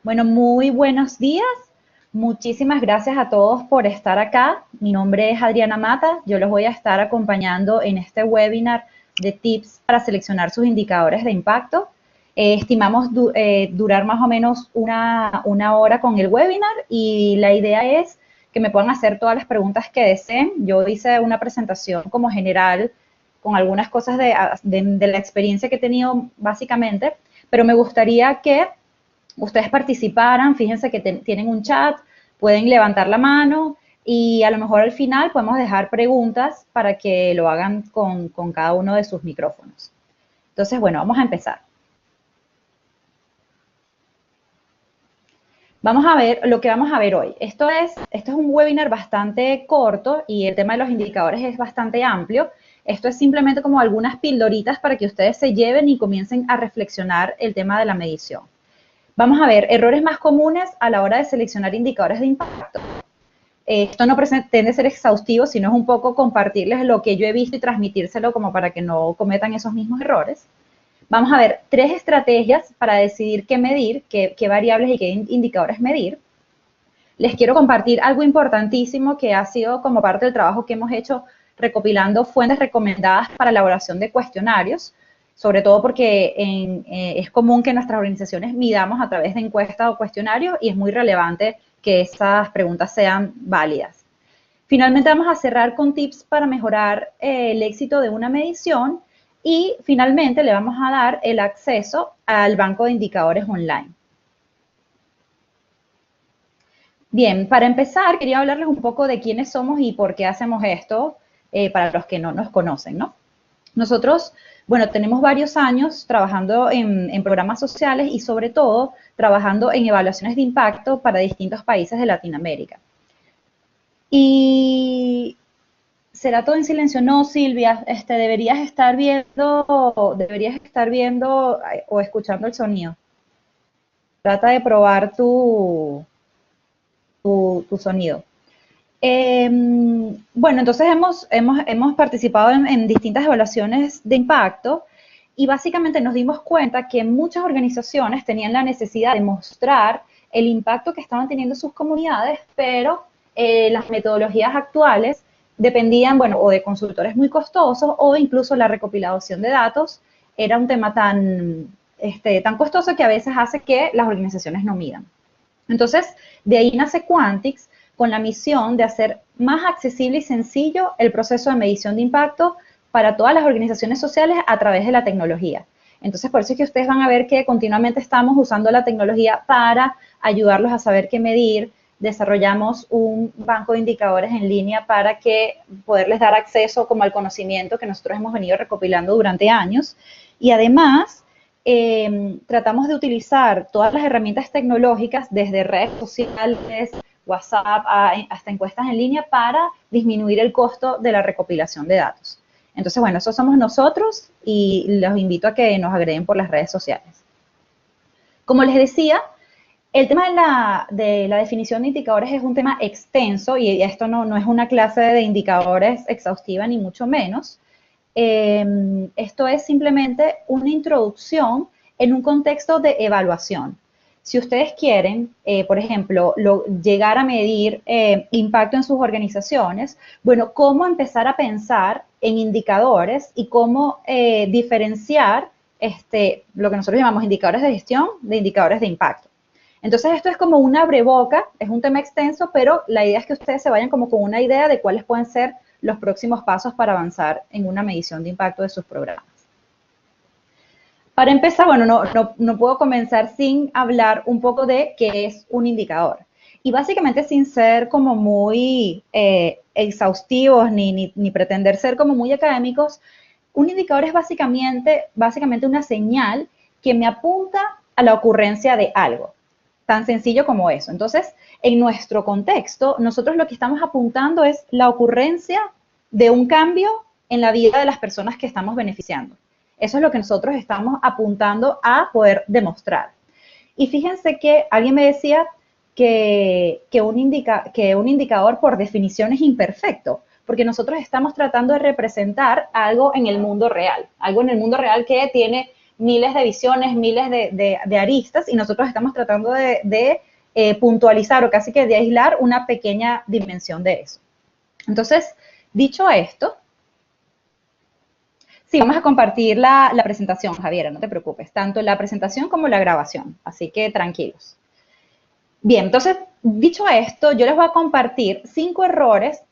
Bueno, muy buenos días. Muchísimas gracias a todos por estar acá. Mi nombre es Adriana Mata. Yo los voy a estar acompañando en este webinar de tips para seleccionar sus indicadores de impacto. Estimamos durar más o menos una hora con el webinar y la idea es que me puedan hacer todas las preguntas que deseen. Yo hice una presentación como general con algunas cosas de la experiencia que he tenido básicamente, pero me gustaría que ustedes participaran. Fíjense que tienen un chat, pueden levantar la mano y a lo mejor al final podemos dejar preguntas para que lo hagan con cada uno de sus micrófonos. Entonces, bueno, vamos a empezar. Vamos a ver lo que vamos a ver hoy. Esto es un webinar bastante corto y el tema de los indicadores es bastante amplio. Esto es simplemente como algunas pildoritas para que ustedes se lleven y comiencen a reflexionar el tema de la medición. Vamos a ver errores más comunes a la hora de seleccionar indicadores de impacto. Esto no pretende ser exhaustivo, sino es un poco compartirles lo que yo he visto y transmitírselo como para que no cometan esos mismos errores. Vamos a ver 3 estrategias para decidir qué medir, qué variables y qué indicadores medir. Les quiero compartir algo importantísimo que ha sido como parte del trabajo que hemos hecho recopilando fuentes recomendadas para elaboración de cuestionarios, sobre todo porque es común que nuestras organizaciones midamos a través de encuestas o cuestionarios y es muy relevante que esas preguntas sean válidas. Finalmente vamos a cerrar con tips para mejorar el éxito de una medición y finalmente le vamos a dar el acceso al banco de indicadores online. Bien, para empezar quería hablarles un poco de quiénes somos y por qué hacemos esto para los que no nos conocen, ¿no? Nosotros, bueno, tenemos varios años trabajando en programas sociales y sobre todo trabajando en evaluaciones de impacto para distintos países de Latinoamérica. Y será todo en silencio. No, Silvia, deberías estar viendo o escuchando el sonido. Trata de probar tu sonido. Bueno, entonces hemos participado en distintas evaluaciones de impacto y básicamente nos dimos cuenta que muchas organizaciones tenían la necesidad de mostrar el impacto que estaban teniendo sus comunidades, pero las metodologías actuales dependían, bueno, o de consultores muy costosos o incluso la recopilación de datos era un tema tan costoso que a veces hace que las organizaciones no midan. Entonces, de ahí nace Quantix con la misión de hacer más accesible y sencillo el proceso de medición de impacto para todas las organizaciones sociales a través de la tecnología. Entonces, por eso es que ustedes van a ver que continuamente estamos usando la tecnología para ayudarlos a saber qué medir. Desarrollamos un banco de indicadores en línea para que poderles dar acceso como al conocimiento que nosotros hemos venido recopilando durante años. Y además, tratamos de utilizar todas las herramientas tecnológicas, desde redes sociales, WhatsApp, hasta encuestas en línea, para disminuir el costo de la recopilación de datos. Entonces, bueno, eso somos nosotros y los invito a que nos agreguen por las redes sociales. Como les decía, el tema de la definición de indicadores es un tema extenso y esto no es una clase de indicadores exhaustiva ni mucho menos. Esto es simplemente una introducción en un contexto de evaluación. Si ustedes quieren, por ejemplo, llegar a medir impacto en sus organizaciones, bueno, cómo empezar a pensar en indicadores y cómo diferenciar lo que nosotros llamamos indicadores de gestión de indicadores de impacto. Entonces, esto es como un abreboca, es un tema extenso, pero la idea es que ustedes se vayan como con una idea de cuáles pueden ser los próximos pasos para avanzar en una medición de impacto de sus programas. Para empezar, bueno, no puedo comenzar sin hablar un poco de qué es un indicador. Y básicamente, sin ser como muy exhaustivos ni pretender ser como muy académicos, un indicador es básicamente una señal que me apunta a la ocurrencia de algo. Tan sencillo como eso. Entonces, en nuestro contexto, nosotros lo que estamos apuntando es la ocurrencia de un cambio en la vida de las personas que estamos beneficiando. Eso es lo que nosotros estamos apuntando a poder demostrar. Y fíjense que alguien me decía que un indicador por definición es imperfecto, porque nosotros estamos tratando de representar algo en el mundo real que tiene miles de visiones, miles de aristas, y nosotros estamos tratando de puntualizar o casi que de aislar una pequeña dimensión de eso. Entonces, dicho esto, sí, vamos a compartir la presentación, Javiera, no te preocupes, tanto la presentación como la grabación, así que tranquilos. Bien, entonces, dicho esto, yo les voy a compartir 5 errores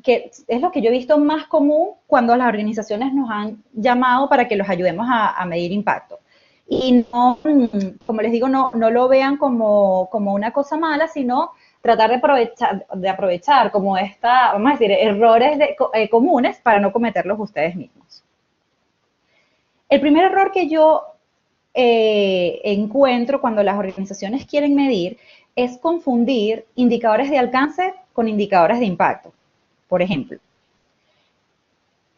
que es lo que yo he visto más común cuando las organizaciones nos han llamado para que los ayudemos a medir impacto. Y no, como les digo, no lo vean como una cosa mala, sino tratar de aprovechar como vamos a decir, errores comunes para no cometerlos ustedes mismos. El primer error que yo encuentro cuando las organizaciones quieren medir es confundir indicadores de alcance con indicadores de impacto. Por ejemplo,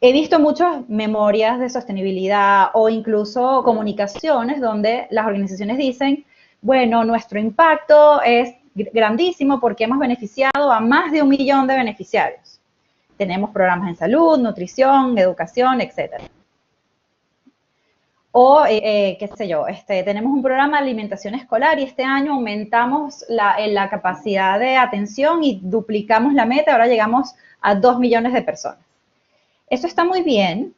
he visto muchas memorias de sostenibilidad o incluso comunicaciones donde las organizaciones dicen, bueno, nuestro impacto es grandísimo porque hemos beneficiado a más de 1 millón de beneficiarios. Tenemos programas en salud, nutrición, educación, etcétera. O, qué sé yo, tenemos un programa de alimentación escolar y este año aumentamos la capacidad de atención y duplicamos la meta, ahora llegamos a 2 millones de personas. Eso está muy bien.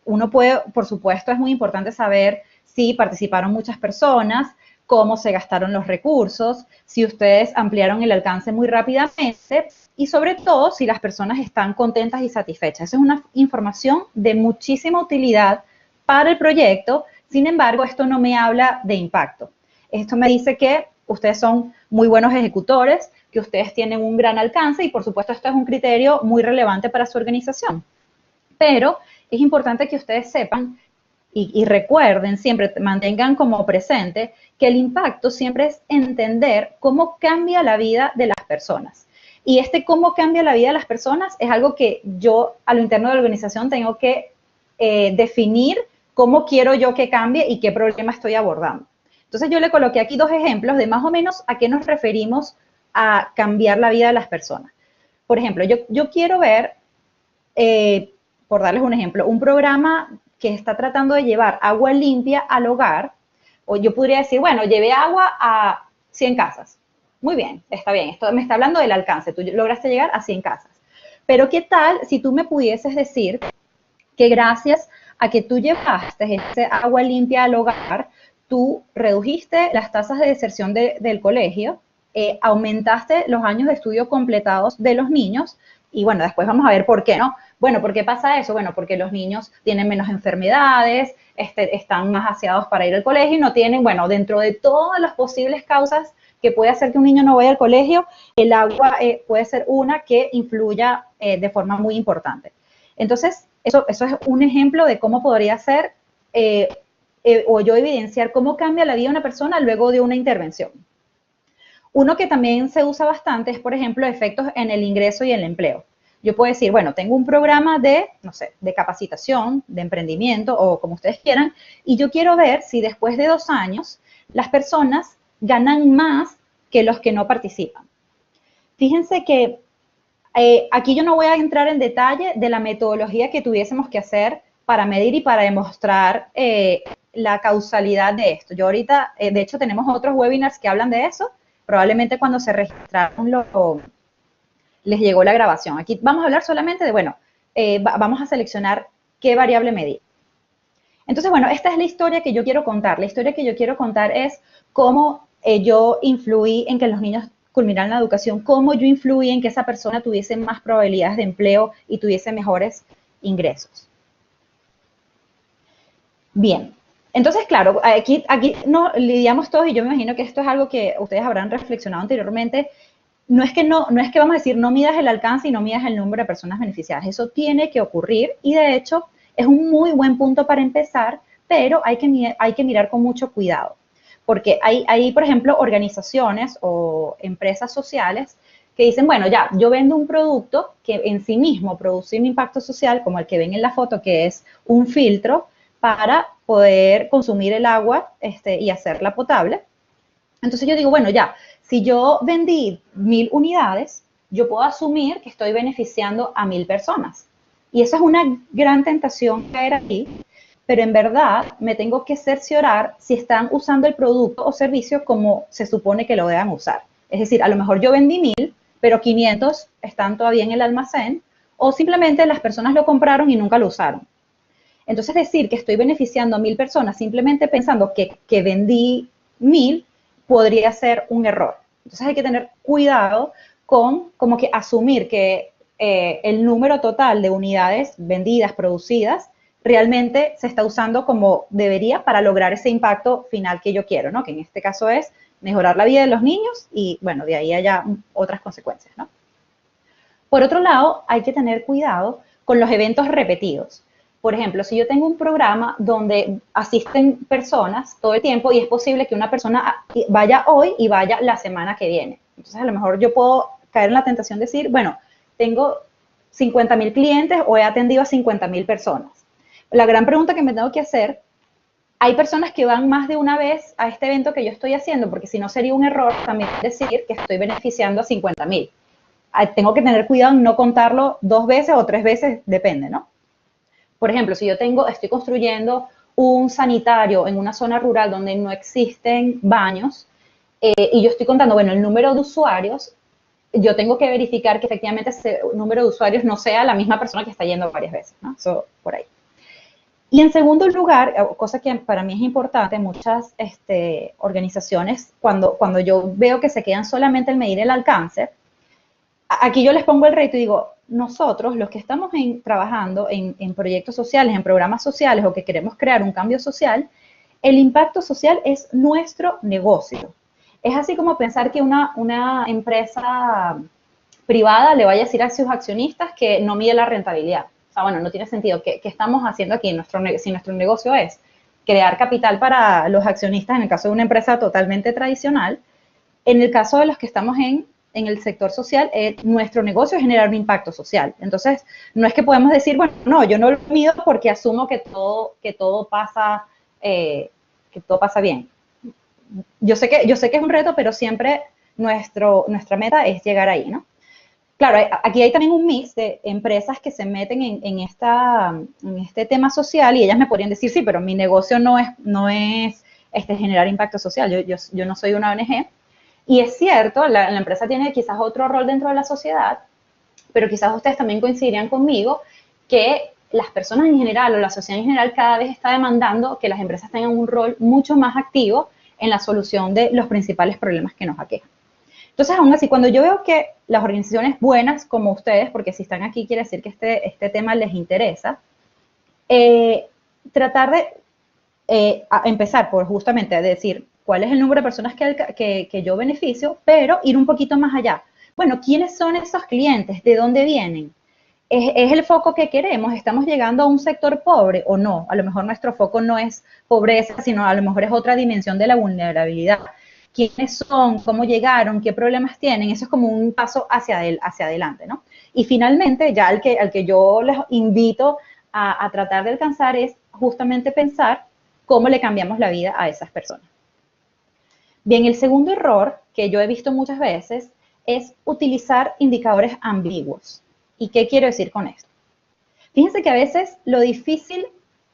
Uno puede, por supuesto, es muy importante saber si participaron muchas personas, cómo se gastaron los recursos, si ustedes ampliaron el alcance muy rápidamente y sobre todo si las personas están contentas y satisfechas. Esa es una información de muchísima utilidad para el proyecto. Sin embargo, esto no me habla de impacto. Esto me dice que ustedes son muy buenos ejecutores, que ustedes tienen un gran alcance y, por supuesto, esto es un criterio muy relevante para su organización. Pero es importante que ustedes sepan y recuerden, siempre mantengan como presente que el impacto siempre es entender cómo cambia la vida de las personas. Y cómo cambia la vida de las personas es algo que yo, a lo interno de la organización, tengo que definir cómo quiero yo que cambie y qué problema estoy abordando. Entonces yo le coloqué aquí 2 ejemplos de más o menos a qué nos referimos a cambiar la vida de las personas. Por ejemplo, yo quiero ver, por darles un ejemplo, un programa que está tratando de llevar agua limpia al hogar, o yo podría decir, bueno, llevé agua a 100 casas. Muy bien, está bien, esto me está hablando del alcance, tú lograste llegar a 100 casas. Pero ¿qué tal si tú me pudieses decir que gracias a que tú llevaste ese agua limpia al hogar, tú redujiste las tasas de deserción del colegio, aumentaste los años de estudio completados de los niños y bueno, después vamos a ver por qué, ¿no? Bueno, ¿por qué pasa eso? Bueno, porque los niños tienen menos enfermedades, están más aseados para ir al colegio y no tienen, bueno, dentro de todas las posibles causas que puede hacer que un niño no vaya al colegio, el agua puede ser una que influya de forma muy importante. Entonces, eso es un ejemplo de cómo podría ser o yo evidenciar cómo cambia la vida de una persona luego de una intervención. Uno que también se usa bastante es, por ejemplo, efectos en el ingreso y el empleo. Yo puedo decir, bueno, tengo un programa de, no sé, de capacitación, de emprendimiento o como ustedes quieran, y yo quiero ver si después de 2 años las personas ganan más que los que no participan. Fíjense que aquí yo no voy a entrar en detalle de la metodología que tuviésemos que hacer para medir y para demostrar la causalidad de esto. Yo ahorita, de hecho, tenemos otros webinars que hablan de eso. Probablemente cuando se registraron les llegó la grabación. Aquí vamos a hablar solamente de, bueno, vamos a seleccionar qué variable medir. Entonces, bueno, esta es la historia que yo quiero contar. La historia que yo quiero contar es cómo yo influí en que los niños culminaran la educación, cómo yo influí en que esa persona tuviese más probabilidades de empleo y tuviese mejores ingresos. Bien, entonces, claro, aquí no lidiamos todos y yo me imagino que esto es algo que ustedes habrán reflexionado anteriormente. No es que vamos a decir no midas el alcance y no midas el número de personas beneficiadas. Eso tiene que ocurrir y de hecho es un muy buen punto para empezar, pero hay que mirar con mucho cuidado. Porque hay, por ejemplo, organizaciones o empresas sociales que dicen, bueno, ya, yo vendo un producto que en sí mismo produce un impacto social, como el que ven en la foto, que es un filtro para poder consumir el agua y hacerla potable. Entonces yo digo, bueno, ya, si yo vendí 1000 unidades, yo puedo asumir que estoy beneficiando a 1000 personas. Y esa es una gran tentación caer aquí, pero en verdad me tengo que cerciorar si están usando el producto o servicio como se supone que lo deban usar. Es decir, a lo mejor yo vendí 1000, pero 500 están todavía en el almacén, o simplemente las personas lo compraron y nunca lo usaron. Entonces, decir que estoy beneficiando a 1000 personas simplemente pensando que vendí 1000 podría ser un error. Entonces, hay que tener cuidado con como que asumir que el número total de unidades vendidas, producidas, realmente se está usando como debería para lograr ese impacto final que yo quiero, ¿no? Que en este caso es mejorar la vida de los niños y, bueno, de ahí haya otras consecuencias, ¿no? Por otro lado, hay que tener cuidado con los eventos repetidos. Por ejemplo, si yo tengo un programa donde asisten personas todo el tiempo y es posible que una persona vaya hoy y vaya la semana que viene. Entonces, a lo mejor yo puedo caer en la tentación de decir, bueno, tengo 50,000 clientes o he atendido a 50,000 personas. La gran pregunta que me tengo que hacer, hay personas que van más de una vez a este evento que yo estoy haciendo, porque si no sería un error también decir que estoy beneficiando a 50,000. Tengo que tener cuidado en no contarlo 2 veces o 3 veces, depende, ¿no? Por ejemplo, si yo estoy construyendo un sanitario en una zona rural donde no existen baños y yo estoy contando, bueno, el número de usuarios, yo tengo que verificar que efectivamente ese número de usuarios no sea la misma persona que está yendo varias veces, ¿no? Eso por ahí. Y en segundo lugar, cosa que para mí es importante, muchas organizaciones, cuando yo veo que se quedan solamente en medir el alcance, aquí yo les pongo el reto y digo, nosotros, los que estamos trabajando en proyectos sociales, en programas sociales o que queremos crear un cambio social, el impacto social es nuestro negocio. Es así como pensar que una empresa privada le vaya a decir a sus accionistas que no mide la rentabilidad. O sea, bueno, no tiene sentido. ¿Qué estamos haciendo aquí? Si nuestro negocio es crear capital para los accionistas, en el caso de una empresa totalmente tradicional, en el caso de los que estamos en el sector social, nuestro negocio es generar un impacto social. Entonces, no es que podemos decir, bueno, no, yo no lo mido porque asumo que todo pasa bien. Yo sé que es un reto, pero siempre nuestra meta es llegar ahí, ¿no? Claro, aquí hay también un mix de empresas que se meten en este tema social y ellas me podrían decir, sí, pero mi negocio no es generar impacto social, yo no soy una ONG. Y es cierto, la empresa tiene quizás otro rol dentro de la sociedad, pero quizás ustedes también coincidirían conmigo que las personas en general o la sociedad en general cada vez está demandando que las empresas tengan un rol mucho más activo en la solución de los principales problemas que nos aquejan. Entonces, aún así, cuando yo veo que las organizaciones buenas como ustedes, porque si están aquí quiere decir que este tema les interesa, tratar de empezar por justamente decir cuál es el número de personas que yo beneficio, pero ir un poquito más allá. Bueno, ¿quiénes son esos clientes? ¿De dónde vienen? ¿Es el foco que queremos? ¿Estamos llegando a un sector pobre o no? A lo mejor nuestro foco no es pobreza, sino a lo mejor es otra dimensión de la vulnerabilidad. ¿Quiénes son? ¿Cómo llegaron? ¿Qué problemas tienen? Eso es como un paso hacia adelante, ¿no? Y finalmente, ya al que yo les invito a tratar de alcanzar es justamente pensar cómo le cambiamos la vida a esas personas. Bien, el segundo error que yo he visto muchas veces es utilizar indicadores ambiguos. ¿Y qué quiero decir con esto? Fíjense que a veces lo difícil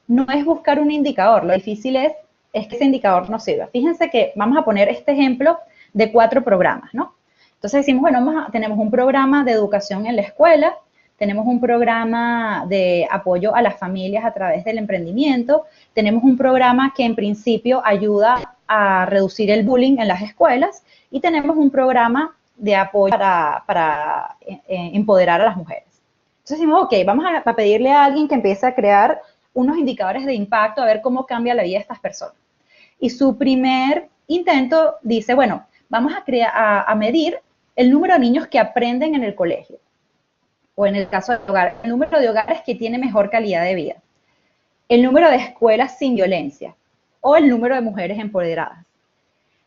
no es buscar un indicador, lo difícil es que ese indicador nos sirva. Fíjense que vamos a poner este ejemplo de 4 programas, ¿no? Entonces decimos, bueno, tenemos un programa de educación en la escuela, tenemos un programa de apoyo a las familias a través del emprendimiento, tenemos un programa que en principio ayuda a reducir el bullying en las escuelas y tenemos un programa de apoyo para empoderar a las mujeres. Entonces decimos, ok, vamos a pedirle a alguien que empiece a crear unos indicadores de impacto a ver cómo cambia la vida de estas personas. Y su primer intento dice, bueno, vamos a medir el número de niños que aprenden en el colegio. O en el caso del hogar, el número de hogares que tiene mejor calidad de vida. El número de escuelas sin violencia. O el número de mujeres empoderadas.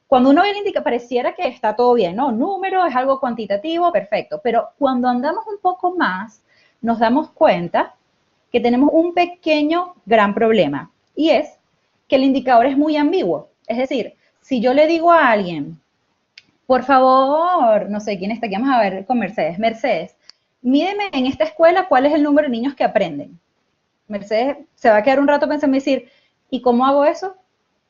Cuando uno ve el indicador, pareciera que está todo bien, ¿no? Número es algo cuantitativo, perfecto. Pero cuando andamos un poco más, nos damos cuenta que tenemos un pequeño, gran problema. Y es que el indicador es muy ambiguo. Es decir, si yo le digo a alguien, por favor, no sé quién está aquí, vamos a ver con Mercedes. Mercedes, mídeme en esta escuela cuál es el número de niños que aprenden. Mercedes se va a quedar un rato pensando y decir, ¿y cómo hago eso?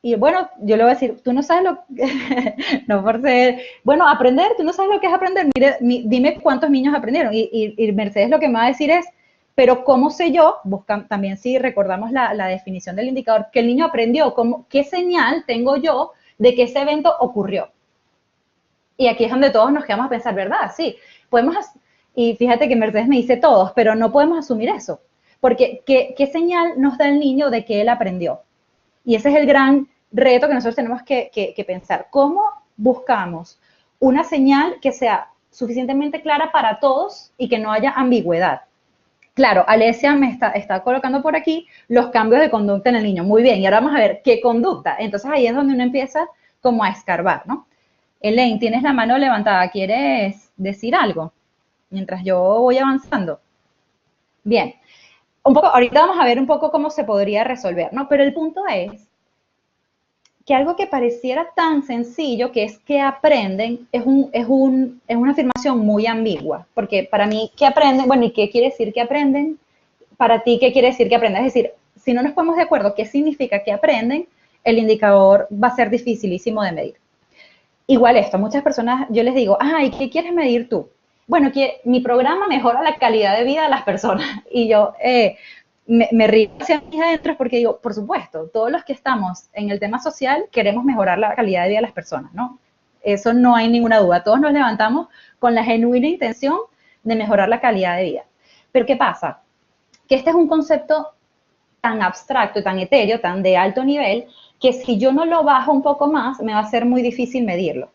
Y bueno, yo le voy a decir, tú no sabes lo que, no por ser, bueno, aprender, tú no sabes lo que es aprender, mire, dime cuántos niños aprendieron. Y Mercedes lo que me va a decir es, pero ¿cómo sé yo? Buscan, también si recordamos la definición del indicador, que el niño aprendió, ¿qué señal tengo yo de que ese evento ocurrió? Y aquí es donde todos nos quedamos a pensar, ¿verdad? Sí, podemos, y fíjate que Mercedes me dice todos, pero no podemos asumir eso, porque ¿qué señal nos da el niño de que él aprendió? Y ese es el gran reto que nosotros tenemos que pensar. ¿Cómo buscamos una señal que sea suficientemente clara para todos y que no haya ambigüedad? Claro, Alesia me está colocando por aquí los cambios de conducta en el niño. Muy bien, y ahora vamos a ver qué conducta. Entonces ahí es donde uno empieza como a escarbar, ¿no? Elaine, tienes la mano levantada, ¿quieres decir algo? Mientras yo voy avanzando. Bien, un poco, ahorita vamos a ver un poco cómo se podría resolver, ¿no? Pero el punto es que algo que pareciera tan sencillo, que es que aprenden, es una afirmación muy ambigua, porque para mí, ¿qué aprenden? Bueno, ¿y qué quiere decir que aprenden? Para ti, ¿qué quiere decir que aprenden? Es decir, si no nos ponemos de acuerdo qué significa que aprenden, el indicador va a ser dificilísimo de medir. Igual esto, muchas personas, yo les digo, ay, ¿qué quieres medir tú? Bueno, que mi programa mejora la calidad de vida de las personas. Y yo me río hacia mis adentros porque digo, por supuesto, todos los que estamos en el tema social queremos mejorar la calidad de vida de las personas, ¿no? Eso no hay ninguna duda. Todos nos levantamos con la genuina intención de mejorar la calidad de vida. Pero ¿qué pasa? Que este es un concepto tan abstracto, tan etéreo, tan de alto nivel, que si yo no lo bajo un poco más, me va a ser muy difícil medirlo.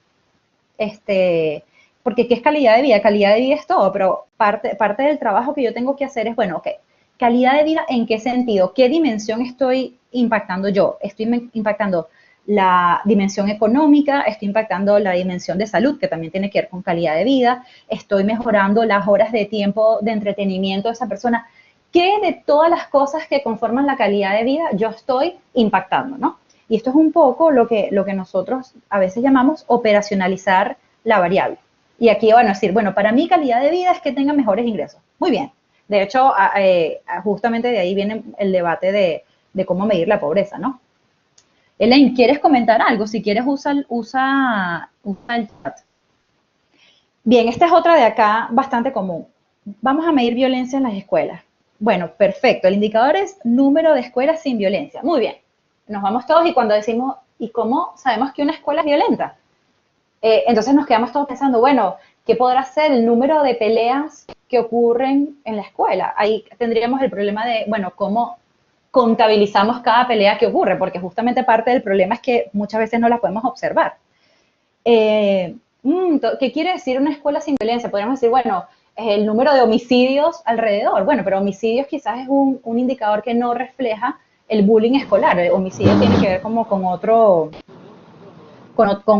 Porque ¿qué es calidad de vida? Calidad de vida es todo, pero parte del trabajo que yo tengo que hacer es, bueno, ok, calidad de vida ¿en qué sentido? ¿Qué dimensión estoy impactando yo? Estoy impactando la dimensión económica, estoy impactando la dimensión de salud, que también tiene que ver con calidad de vida, estoy mejorando las horas de tiempo de entretenimiento de esa persona. ¿Qué de todas las cosas que conforman la calidad de vida yo estoy impactando, ¿no? Y esto es un poco lo que nosotros a veces llamamos operacionalizar la variable. Y aquí van a decir, bueno, para mí calidad de vida es que tenga mejores ingresos. Muy bien. De hecho, justamente de ahí viene el debate de cómo medir la pobreza, ¿no? Elaine, ¿quieres comentar algo? Si quieres, usa el chat. Bien, esta es otra de acá bastante común. Vamos a medir violencia en las escuelas. Bueno, perfecto. El indicador es número de escuelas sin violencia. Muy bien. Nos vamos todos y cuando decimos, ¿y cómo sabemos que una escuela es violenta? Entonces nos quedamos todos pensando, bueno, ¿qué podrá ser el número de peleas que ocurren en la escuela? Ahí tendríamos el problema de, bueno, ¿cómo contabilizamos cada pelea que ocurre? Porque justamente parte del problema es que muchas veces no la podemos observar. ¿Qué quiere decir una escuela sin violencia? Podríamos decir, bueno, el número de homicidios alrededor. Bueno, pero homicidios quizás es un indicador que no refleja el bullying escolar. El homicidio tiene que ver como con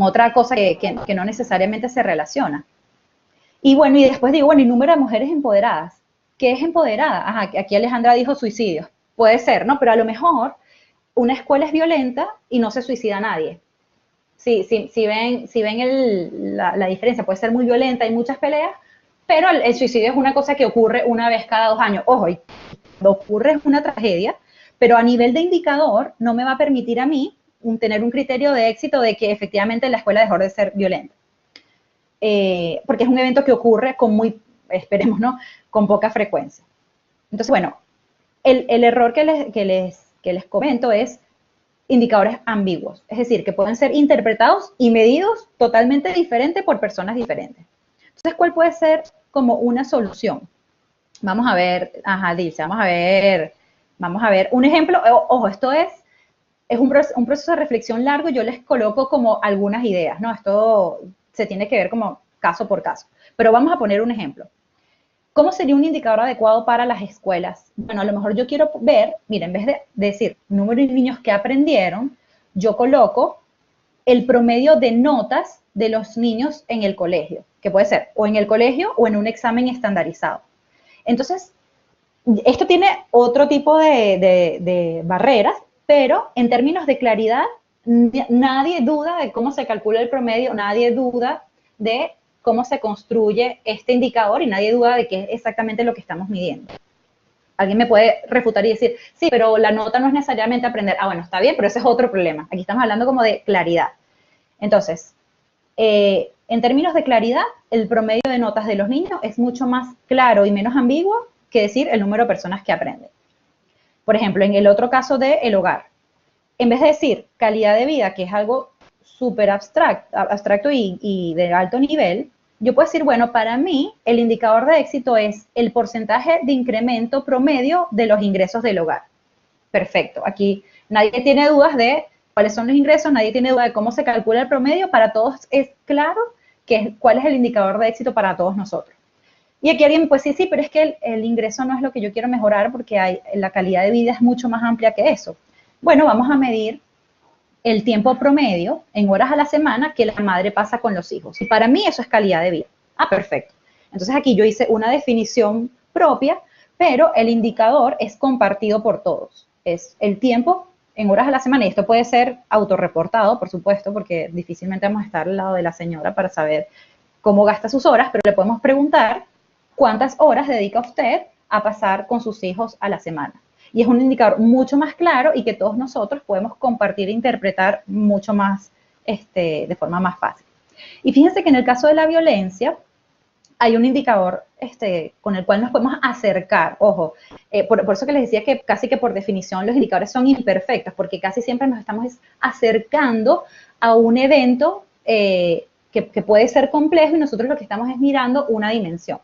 otra cosa que no necesariamente se relaciona. Y bueno, y después digo, bueno, y número de mujeres empoderadas. ¿Qué es empoderada? Ajá, aquí Alejandra dijo suicidio. Puede ser, ¿no? Pero a lo mejor una escuela es violenta y no se suicida nadie. Si ven la diferencia, puede ser muy violenta, hay muchas peleas, pero el suicidio es una cosa que ocurre una vez cada 2 años. Ojo, y cuando ocurre es una tragedia, pero a nivel de indicador no me va a permitir a mí tener un criterio de éxito de que efectivamente la escuela dejó de ser violenta. Porque es un evento que ocurre esperemos, ¿no? Con poca frecuencia. Entonces, bueno, el error que les comento es indicadores ambiguos, es decir, que pueden ser interpretados y medidos totalmente diferentes por personas diferentes. Entonces, ¿cuál puede ser como una solución? Vamos a ver, Dilce, vamos a ver un ejemplo. Ojo, esto es un proceso de reflexión largo, yo les coloco como algunas ideas, ¿no? Esto se tiene que ver como caso por caso. Pero vamos a poner un ejemplo. ¿Cómo sería un indicador adecuado para las escuelas? Bueno, a lo mejor yo quiero ver, mira, en vez de decir número de niños que aprendieron, yo coloco el promedio de notas de los niños en el colegio, que puede ser o en el colegio o en un examen estandarizado. Entonces, esto tiene otro tipo de barreras, pero en términos de claridad, nadie duda de cómo se calcula el promedio, nadie duda de cómo se construye este indicador y nadie duda de qué es exactamente lo que estamos midiendo. Alguien me puede refutar y decir, sí, pero la nota no es necesariamente aprender. Ah, bueno, está bien, pero ese es otro problema. Aquí estamos hablando como de claridad. Entonces, en términos de claridad, el promedio de notas de los niños es mucho más claro y menos ambiguo que decir el número de personas que aprenden. Por ejemplo, en el otro caso del hogar, en vez de decir calidad de vida, que es algo súper abstracto y de alto nivel, yo puedo decir, bueno, para mí el indicador de éxito es el porcentaje de incremento promedio de los ingresos del hogar. Perfecto. Aquí nadie tiene dudas de cuáles son los ingresos, nadie tiene duda de cómo se calcula el promedio. Para todos es claro cuál es el indicador de éxito para todos nosotros. Y aquí alguien pues sí, pero es que el ingreso no es lo que yo quiero mejorar porque la calidad de vida es mucho más amplia que eso. Bueno, vamos a medir el tiempo promedio en horas a la semana que la madre pasa con los hijos. Y para mí eso es calidad de vida. Ah, perfecto. Entonces aquí yo hice una definición propia, pero el indicador es compartido por todos. Es el tiempo en horas a la semana, y esto puede ser autorreportado, por supuesto, porque difícilmente vamos a estar al lado de la señora para saber cómo gasta sus horas, pero le podemos preguntar cuántas horas dedica usted a pasar con sus hijos a la semana. Y es un indicador mucho más claro y que todos nosotros podemos compartir e interpretar mucho más, de forma más fácil. Y fíjense que en el caso de la violencia, hay un indicador con el cual nos podemos acercar. Ojo, por eso que les decía que casi que por definición los indicadores son imperfectos, porque casi siempre nos estamos acercando a un evento que puede ser complejo y nosotros lo que estamos es mirando una dimensión.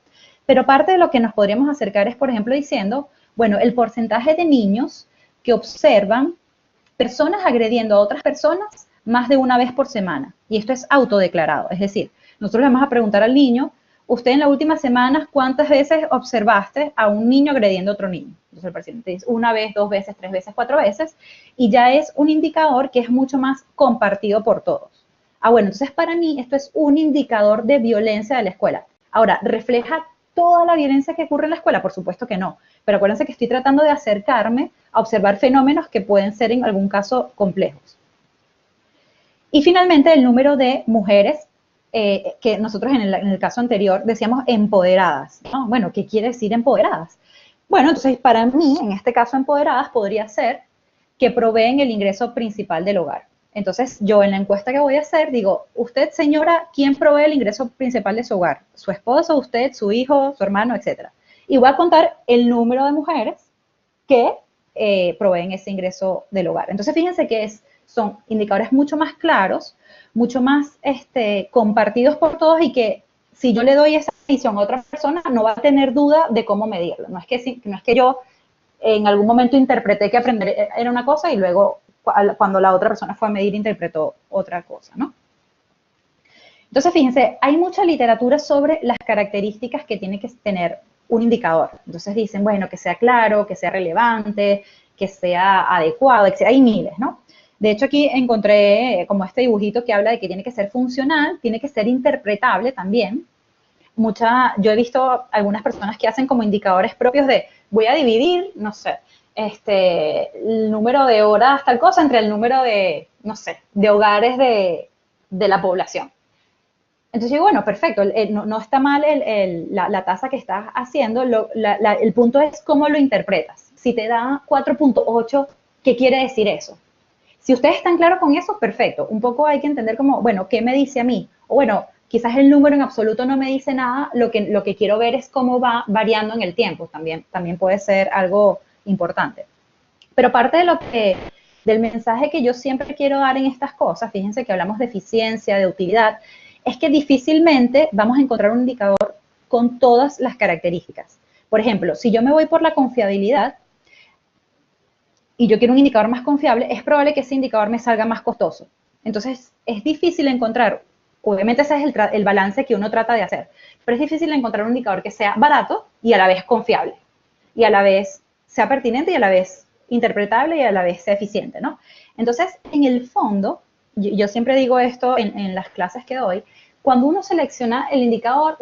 Pero parte de lo que nos podríamos acercar es, por ejemplo, diciendo, bueno, el porcentaje de niños que observan personas agrediendo a otras personas más de una vez por semana. Y esto es autodeclarado. Es decir, nosotros le vamos a preguntar al niño, usted en las últimas semanas, ¿cuántas veces observaste a un niño agrediendo a otro niño? Entonces el presidente dice una vez, dos veces, tres veces, cuatro veces, y ya es un indicador que es mucho más compartido por todos. Ah, bueno, entonces para mí esto es un indicador de violencia de la escuela. Ahora, ¿refleja toda la violencia que ocurre en la escuela? Por supuesto que no, pero acuérdense que estoy tratando de acercarme a observar fenómenos que pueden ser en algún caso complejos. Y finalmente el número de mujeres que nosotros en el caso anterior decíamos empoderadas, ¿no? Bueno, ¿qué quiere decir empoderadas? Bueno, entonces para mí, en este caso empoderadas, podría ser que proveen el ingreso principal del hogar. Entonces yo en la encuesta que voy a hacer digo, usted señora, ¿quién provee el ingreso principal de su hogar? ¿Su esposo, usted, su hijo, su hermano, etcétera? Y voy a contar el número de mujeres que proveen ese ingreso del hogar. Entonces fíjense que son indicadores mucho más claros, mucho más compartidos por todos y que si yo le doy esa medición a otra persona no va a tener duda de cómo medirlo. No es que yo en algún momento interpreté que aprender era una cosa y luego cuando la otra persona fue a medir interpretó otra cosa, ¿no? Entonces, fíjense, hay mucha literatura sobre las características que tiene que tener un indicador. Entonces dicen, bueno, que sea claro, que sea relevante, que sea adecuado, etc. Hay miles, ¿no? De hecho, aquí encontré como este dibujito que habla de que tiene que ser funcional, tiene que ser interpretable también. Yo he visto algunas personas que hacen como indicadores propios de, voy a dividir, no sé, el número de horas, tal cosa, entre el número de, no sé, de hogares de la población. Entonces digo, bueno, perfecto, no está mal la tasa que estás haciendo, el punto es cómo lo interpretas. Si te da 4.8, ¿qué quiere decir eso? Si ustedes están claros con eso, perfecto. Un poco hay que entender como, bueno, ¿qué me dice a mí? O bueno, quizás el número en absoluto no me dice nada, lo que quiero ver es cómo va variando en el tiempo, también puede ser algo importante. Pero parte del mensaje que yo siempre quiero dar en estas cosas, fíjense que hablamos de eficiencia, de utilidad, es que difícilmente vamos a encontrar un indicador con todas las características. Por ejemplo, si yo me voy por la confiabilidad y yo quiero un indicador más confiable, es probable que ese indicador me salga más costoso. Entonces, es difícil encontrar, obviamente ese es el balance que uno trata de hacer, pero es difícil encontrar un indicador que sea barato y a la vez confiable, y a la vez sea pertinente y a la vez interpretable y a la vez sea eficiente, ¿no? Entonces, en el fondo, yo siempre digo esto en las clases que doy, cuando uno selecciona el indicador,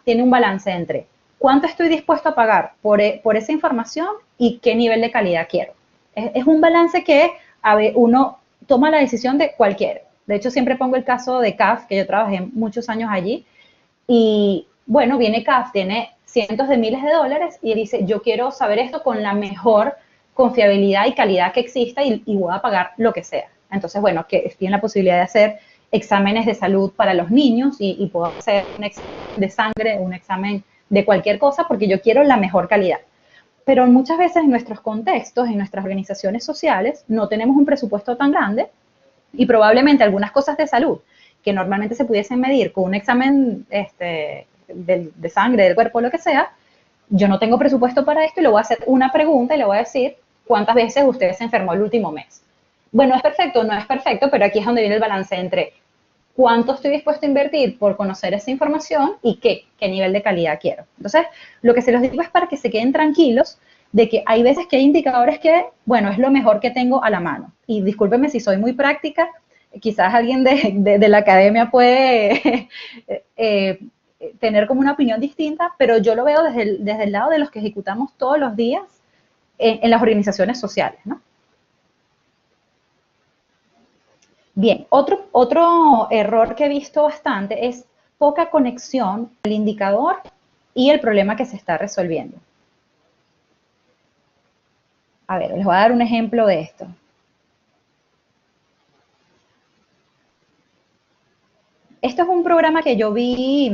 tiene un balance entre cuánto estoy dispuesto a pagar por esa información y qué nivel de calidad quiero. Es un balance que uno toma la decisión de cualquiera. De hecho, siempre pongo el caso de CAF, que yo trabajé muchos años allí, y bueno, viene CAF, tiene cientos de miles de dólares y dice, yo quiero saber esto con la mejor confiabilidad y calidad que exista y voy a pagar lo que sea. Entonces, bueno, que tienen la posibilidad de hacer exámenes de salud para los niños y puedo hacer un examen de sangre, un examen de cualquier cosa porque yo quiero la mejor calidad. Pero muchas veces en nuestros contextos, en nuestras organizaciones sociales, no tenemos un presupuesto tan grande y probablemente algunas cosas de salud que normalmente se pudiesen medir con un examen de sangre, del cuerpo, lo que sea, yo no tengo presupuesto para esto y le voy a hacer una pregunta y le voy a decir cuántas veces usted se enfermó el último mes. Bueno, ¿es perfecto? No es perfecto, pero aquí es donde viene el balance entre cuánto estoy dispuesto a invertir por conocer esa información y qué nivel de calidad quiero. Entonces, lo que se los digo es para que se queden tranquilos de que hay veces que hay indicadores que, bueno, es lo mejor que tengo a la mano. Y discúlpenme si soy muy práctica, quizás alguien de la academia puede tener como una opinión distinta, pero yo lo veo desde el lado de los que ejecutamos todos los días en las organizaciones sociales, ¿no? Bien, otro error que he visto bastante es poca conexión del indicador y el problema que se está resolviendo. A ver, les voy a dar un ejemplo de esto. Esto es un programa que yo vi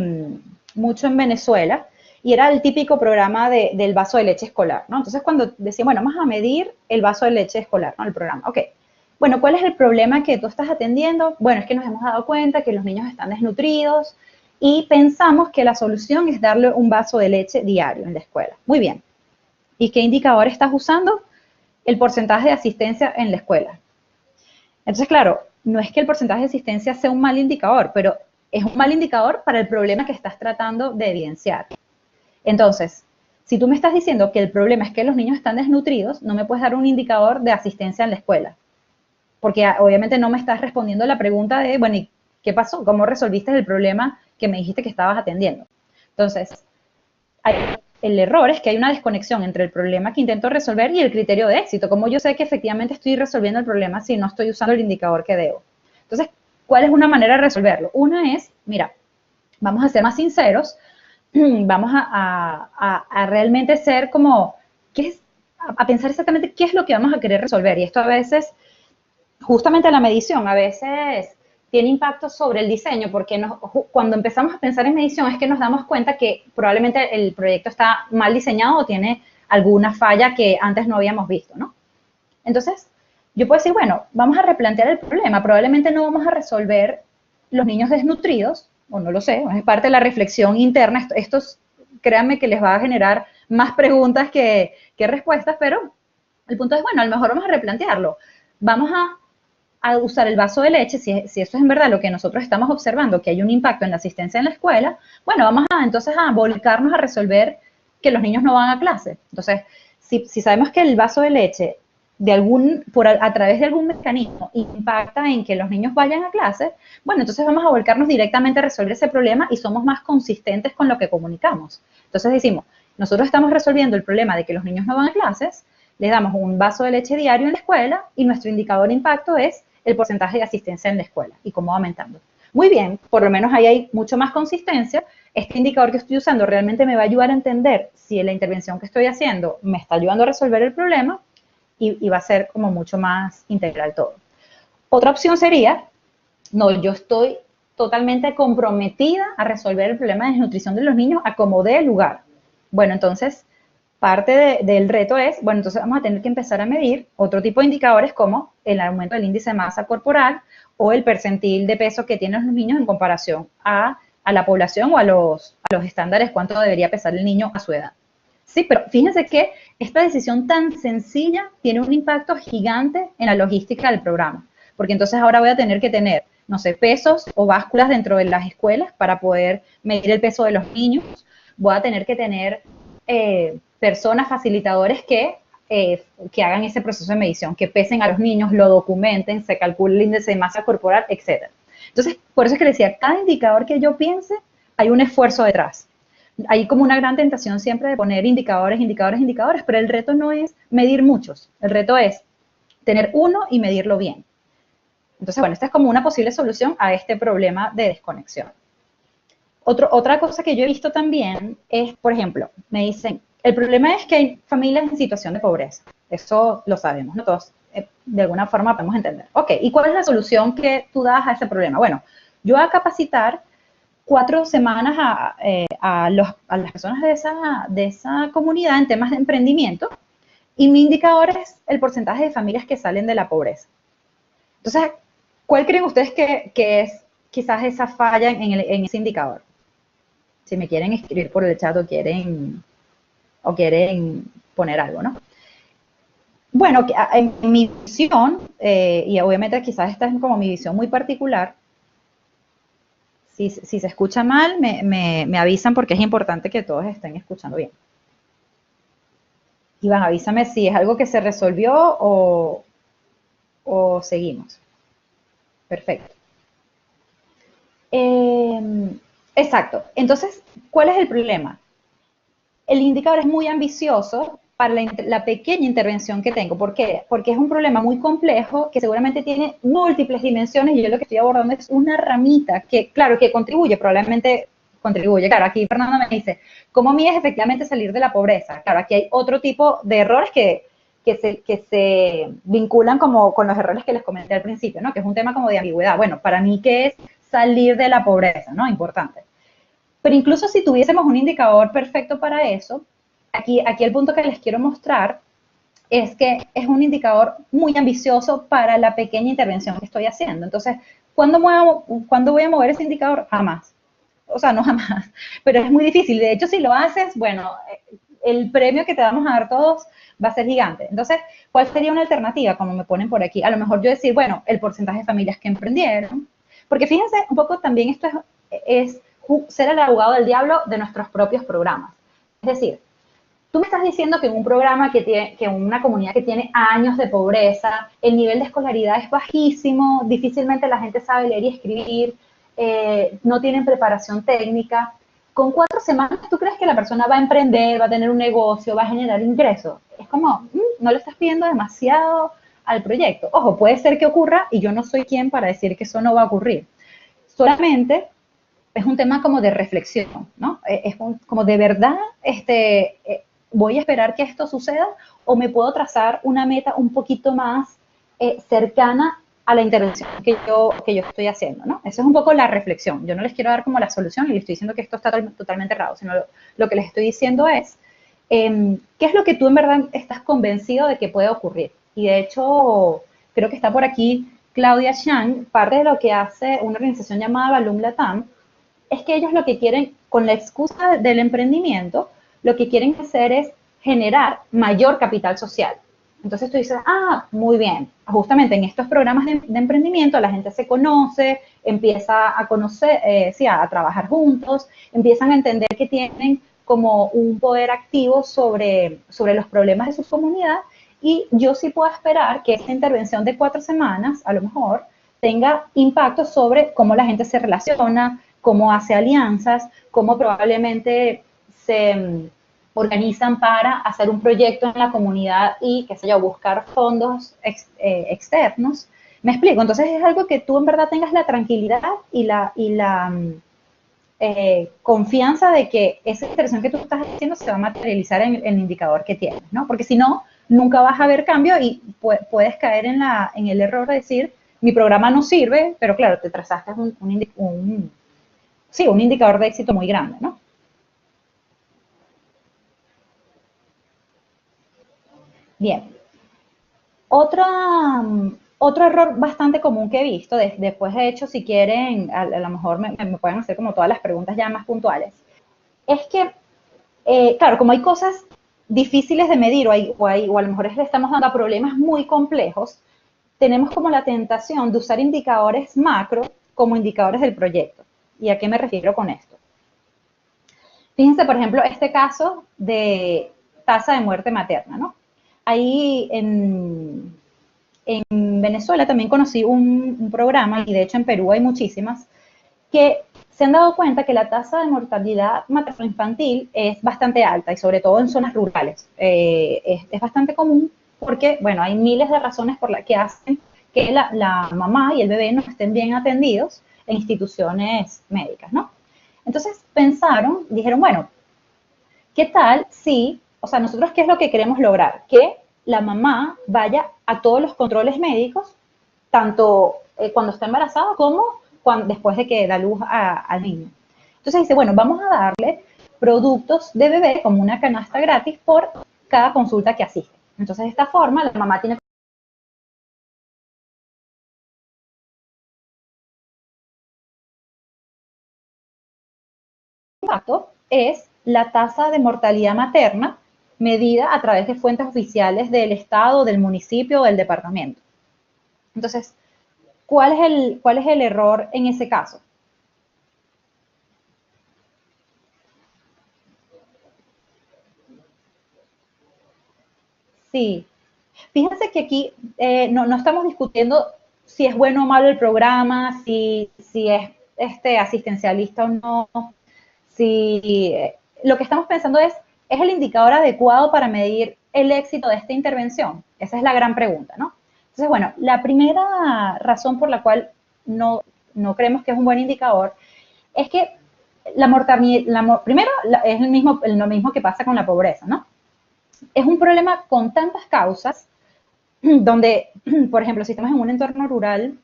mucho en Venezuela y era el típico programa del vaso de leche escolar, ¿no? Entonces, cuando decían, bueno, vamos a medir el vaso de leche escolar, ¿no? El programa, ok. Bueno, ¿cuál es el problema que tú estás atendiendo? Bueno, es que nos hemos dado cuenta que los niños están desnutridos y pensamos que la solución es darle un vaso de leche diario en la escuela. Muy bien. ¿Y qué indicador estás usando? El porcentaje de asistencia en la escuela. Entonces, claro, no es que el porcentaje de asistencia sea un mal indicador, pero es un mal indicador para el problema que estás tratando de evidenciar. Entonces, si tú me estás diciendo que el problema es que los niños están desnutridos, no me puedes dar un indicador de asistencia en la escuela. Porque obviamente no me estás respondiendo a la pregunta de, bueno, ¿y qué pasó? ¿Cómo resolviste el problema que me dijiste que estabas atendiendo? Entonces, el error es que hay una desconexión entre el problema que intento resolver y el criterio de éxito. Como yo sé que efectivamente estoy resolviendo el problema si no estoy usando el indicador que debo. Entonces, ¿cuál es una manera de resolverlo? Una es, mira, vamos a ser más sinceros, vamos a realmente ser como, a pensar exactamente qué es lo que vamos a querer resolver. Y esto a veces, justamente la medición, a veces tiene impacto sobre el diseño, porque cuando empezamos a pensar en medición es que nos damos cuenta que probablemente el proyecto está mal diseñado o tiene alguna falla que antes no habíamos visto, ¿no? Entonces, yo puedo decir, bueno, vamos a replantear el problema. Probablemente no vamos a resolver los niños desnutridos, o no lo sé, es parte de la reflexión interna. Esto créanme que les va a generar más preguntas que respuestas, pero el punto es, bueno, a lo mejor vamos a replantearlo. Vamos a usar el vaso de leche, si eso es en verdad lo que nosotros estamos observando, que hay un impacto en la asistencia en la escuela, bueno, vamos entonces a volcarnos a resolver que los niños no van a clase. Entonces, si sabemos que el vaso de leche a través de algún mecanismo impacta en que los niños vayan a clase, bueno, entonces vamos a volcarnos directamente a resolver ese problema y somos más consistentes con lo que comunicamos. Entonces decimos, nosotros estamos resolviendo el problema de que los niños no van a clases, les damos un vaso de leche diario en la escuela y nuestro indicador de impacto es el porcentaje de asistencia en la escuela y cómo va aumentando. Muy bien, por lo menos ahí hay mucho más consistencia. Este indicador que estoy usando realmente me va a ayudar a entender si la intervención que estoy haciendo me está ayudando a resolver el problema y va a ser como mucho más integral todo. Otra opción sería, no, yo estoy totalmente comprometida a resolver el problema de desnutrición de los niños a como dé lugar. Bueno, entonces, parte del reto es, bueno, entonces vamos a tener que empezar a medir otro tipo de indicadores como el aumento del índice de masa corporal o el percentil de peso que tienen los niños en comparación a la población o a los estándares, cuánto debería pesar el niño a su edad. Sí, pero fíjense que esta decisión tan sencilla tiene un impacto gigante en la logística del programa, porque entonces ahora voy a tener que tener, no sé, pesos o básculas dentro de las escuelas para poder medir el peso de los niños, voy a tener que tener personas, facilitadores que hagan ese proceso de medición, que pesen a los niños, lo documenten, se calcule el índice de masa corporal, etc. Entonces, por eso es que les decía, cada indicador que yo piense, hay un esfuerzo detrás. Hay como una gran tentación siempre de poner indicadores, indicadores, indicadores, pero el reto no es medir muchos, el reto es tener uno y medirlo bien. Entonces, bueno, esta es como una posible solución a este problema de desconexión. Otra cosa que yo he visto también es, por ejemplo, me dicen, el problema es que hay familias en situación de pobreza. Eso lo sabemos, ¿no? Todos de alguna forma podemos entender. Ok, ¿y cuál es la solución que tú das a ese problema? Bueno, yo voy a capacitar 4 semanas a las personas de esa comunidad en temas de emprendimiento y mi indicador es el porcentaje de familias que salen de la pobreza. Entonces, ¿cuál creen ustedes que es quizás esa falla en ese indicador? Si me quieren escribir por el chat o quieren poner algo, ¿no? Bueno, en mi visión, y obviamente quizás esta es como mi visión muy particular, si se escucha mal, me avisan porque es importante que todos estén escuchando bien. Iván, avísame si es algo que se resolvió o seguimos. Perfecto. Exacto. Entonces, ¿cuál es el problema? El indicador es muy ambicioso para la pequeña intervención que tengo. ¿Por qué? Porque es un problema muy complejo que seguramente tiene múltiples dimensiones y yo lo que estoy abordando es una ramita que, claro, que contribuye, probablemente contribuye. Claro, aquí Fernando me dice, ¿cómo mides efectivamente salir de la pobreza? Claro, aquí hay otro tipo de errores que se vinculan como con los errores que les comenté al principio, ¿no? Que es un tema como de ambigüedad. Bueno, para mí, ¿qué es salir de la pobreza? ¿No? Importante. Pero incluso si tuviésemos un indicador perfecto para eso, aquí el punto que les quiero mostrar es que es un indicador muy ambicioso para la pequeña intervención que estoy haciendo. Entonces, ¿cuándo voy a mover ese indicador? Jamás. O sea, no jamás, pero es muy difícil. De hecho, si lo haces, bueno, el premio que te vamos a dar todos va a ser gigante. Entonces, ¿cuál sería una alternativa? Como me ponen por aquí. A lo mejor yo decir, bueno, el porcentaje de familias que emprendieron. Porque fíjense, un poco también esto es ser el abogado del diablo de nuestros propios programas. Es decir, tú me estás diciendo que en un programa que en una comunidad que tiene años de pobreza, el nivel de escolaridad es bajísimo, difícilmente la gente sabe leer y escribir, no tienen preparación técnica. Con 4 semanas, ¿tú crees que la persona va a emprender, va a tener un negocio, va a generar ingresos? Es como, no le estás pidiendo demasiado al proyecto. Ojo, puede ser que ocurra y yo no soy quien para decir que eso no va a ocurrir. Solamente es un tema como de reflexión, ¿no? Como de verdad, voy a esperar que esto suceda o me puedo trazar una meta un poquito más cercana a la intervención que yo estoy haciendo, ¿no? Esa es un poco la reflexión. Yo no les quiero dar como la solución y les estoy diciendo que esto está totalmente errado, sino lo que les estoy diciendo es qué es lo que tú en verdad estás convencido de que puede ocurrir. Y de hecho, creo que está por aquí Claudia Shang, parte de lo que hace una organización llamada Balloon Latam, es que ellos lo que quieren, con la excusa del emprendimiento, lo que quieren hacer es generar mayor capital social. Entonces tú dices, muy bien, justamente en estos programas de emprendimiento la gente se conoce, empieza a conocer, a trabajar juntos, empiezan a entender que tienen como un poder activo sobre los problemas de su comunidad y yo sí puedo esperar que esta intervención de 4 semanas, a lo mejor, tenga impacto sobre cómo la gente se relaciona, cómo hace alianzas, cómo probablemente se organizan para hacer un proyecto en la comunidad y, qué sé yo, buscar fondos externos. Me explico, entonces es algo que tú en verdad tengas la tranquilidad y la confianza de que esa intervención que tú estás haciendo se va a materializar en el indicador que tienes, ¿no? Porque si no, nunca vas a ver cambio y puedes caer en el error de decir, mi programa no sirve, pero claro, te trazaste un indicador de éxito muy grande, ¿no? Bien. Otro error bastante común que he visto, después de hecho, si quieren, a lo mejor me pueden hacer como todas las preguntas ya más puntuales, es que, claro, como hay cosas difíciles de medir o a lo mejor le estamos dando a problemas muy complejos, tenemos como la tentación de usar indicadores macro como indicadores del proyecto. ¿Y a qué me refiero con esto? Fíjense, por ejemplo, este caso de tasa de muerte materna, ¿no? Ahí en Venezuela también conocí un programa, y de hecho en Perú hay muchísimas, que se han dado cuenta que la tasa de mortalidad materno-infantil es bastante alta y sobre todo en zonas rurales. Es bastante común porque, bueno, hay miles de razones por las que hacen que la mamá y el bebé no estén bien atendidos en instituciones médicas, ¿no? Entonces pensaron, dijeron, bueno, ¿qué tal si, o sea, nosotros qué es lo que queremos lograr? Que la mamá vaya a todos los controles médicos, tanto cuando está embarazada como después de que da luz al niño. Entonces dice, bueno, vamos a darle productos de bebé como una canasta gratis por cada consulta que asiste. Entonces de esta forma la mamá tiene impacto es la tasa de mortalidad materna medida a través de fuentes oficiales del estado, del municipio o del departamento. Entonces, cuál es el error en ese caso? Sí, fíjense que aquí no estamos discutiendo si es bueno o malo el programa, si es asistencialista o no, si lo que estamos pensando es el indicador adecuado para medir el éxito de esta intervención. Esa es la gran pregunta, ¿no? Entonces, bueno, la primera razón por la cual no creemos que es un buen indicador es que la mortalidad, primero es lo mismo que pasa con la pobreza, ¿no? Es un problema con tantas causas donde, por ejemplo, si estamos en un entorno rural,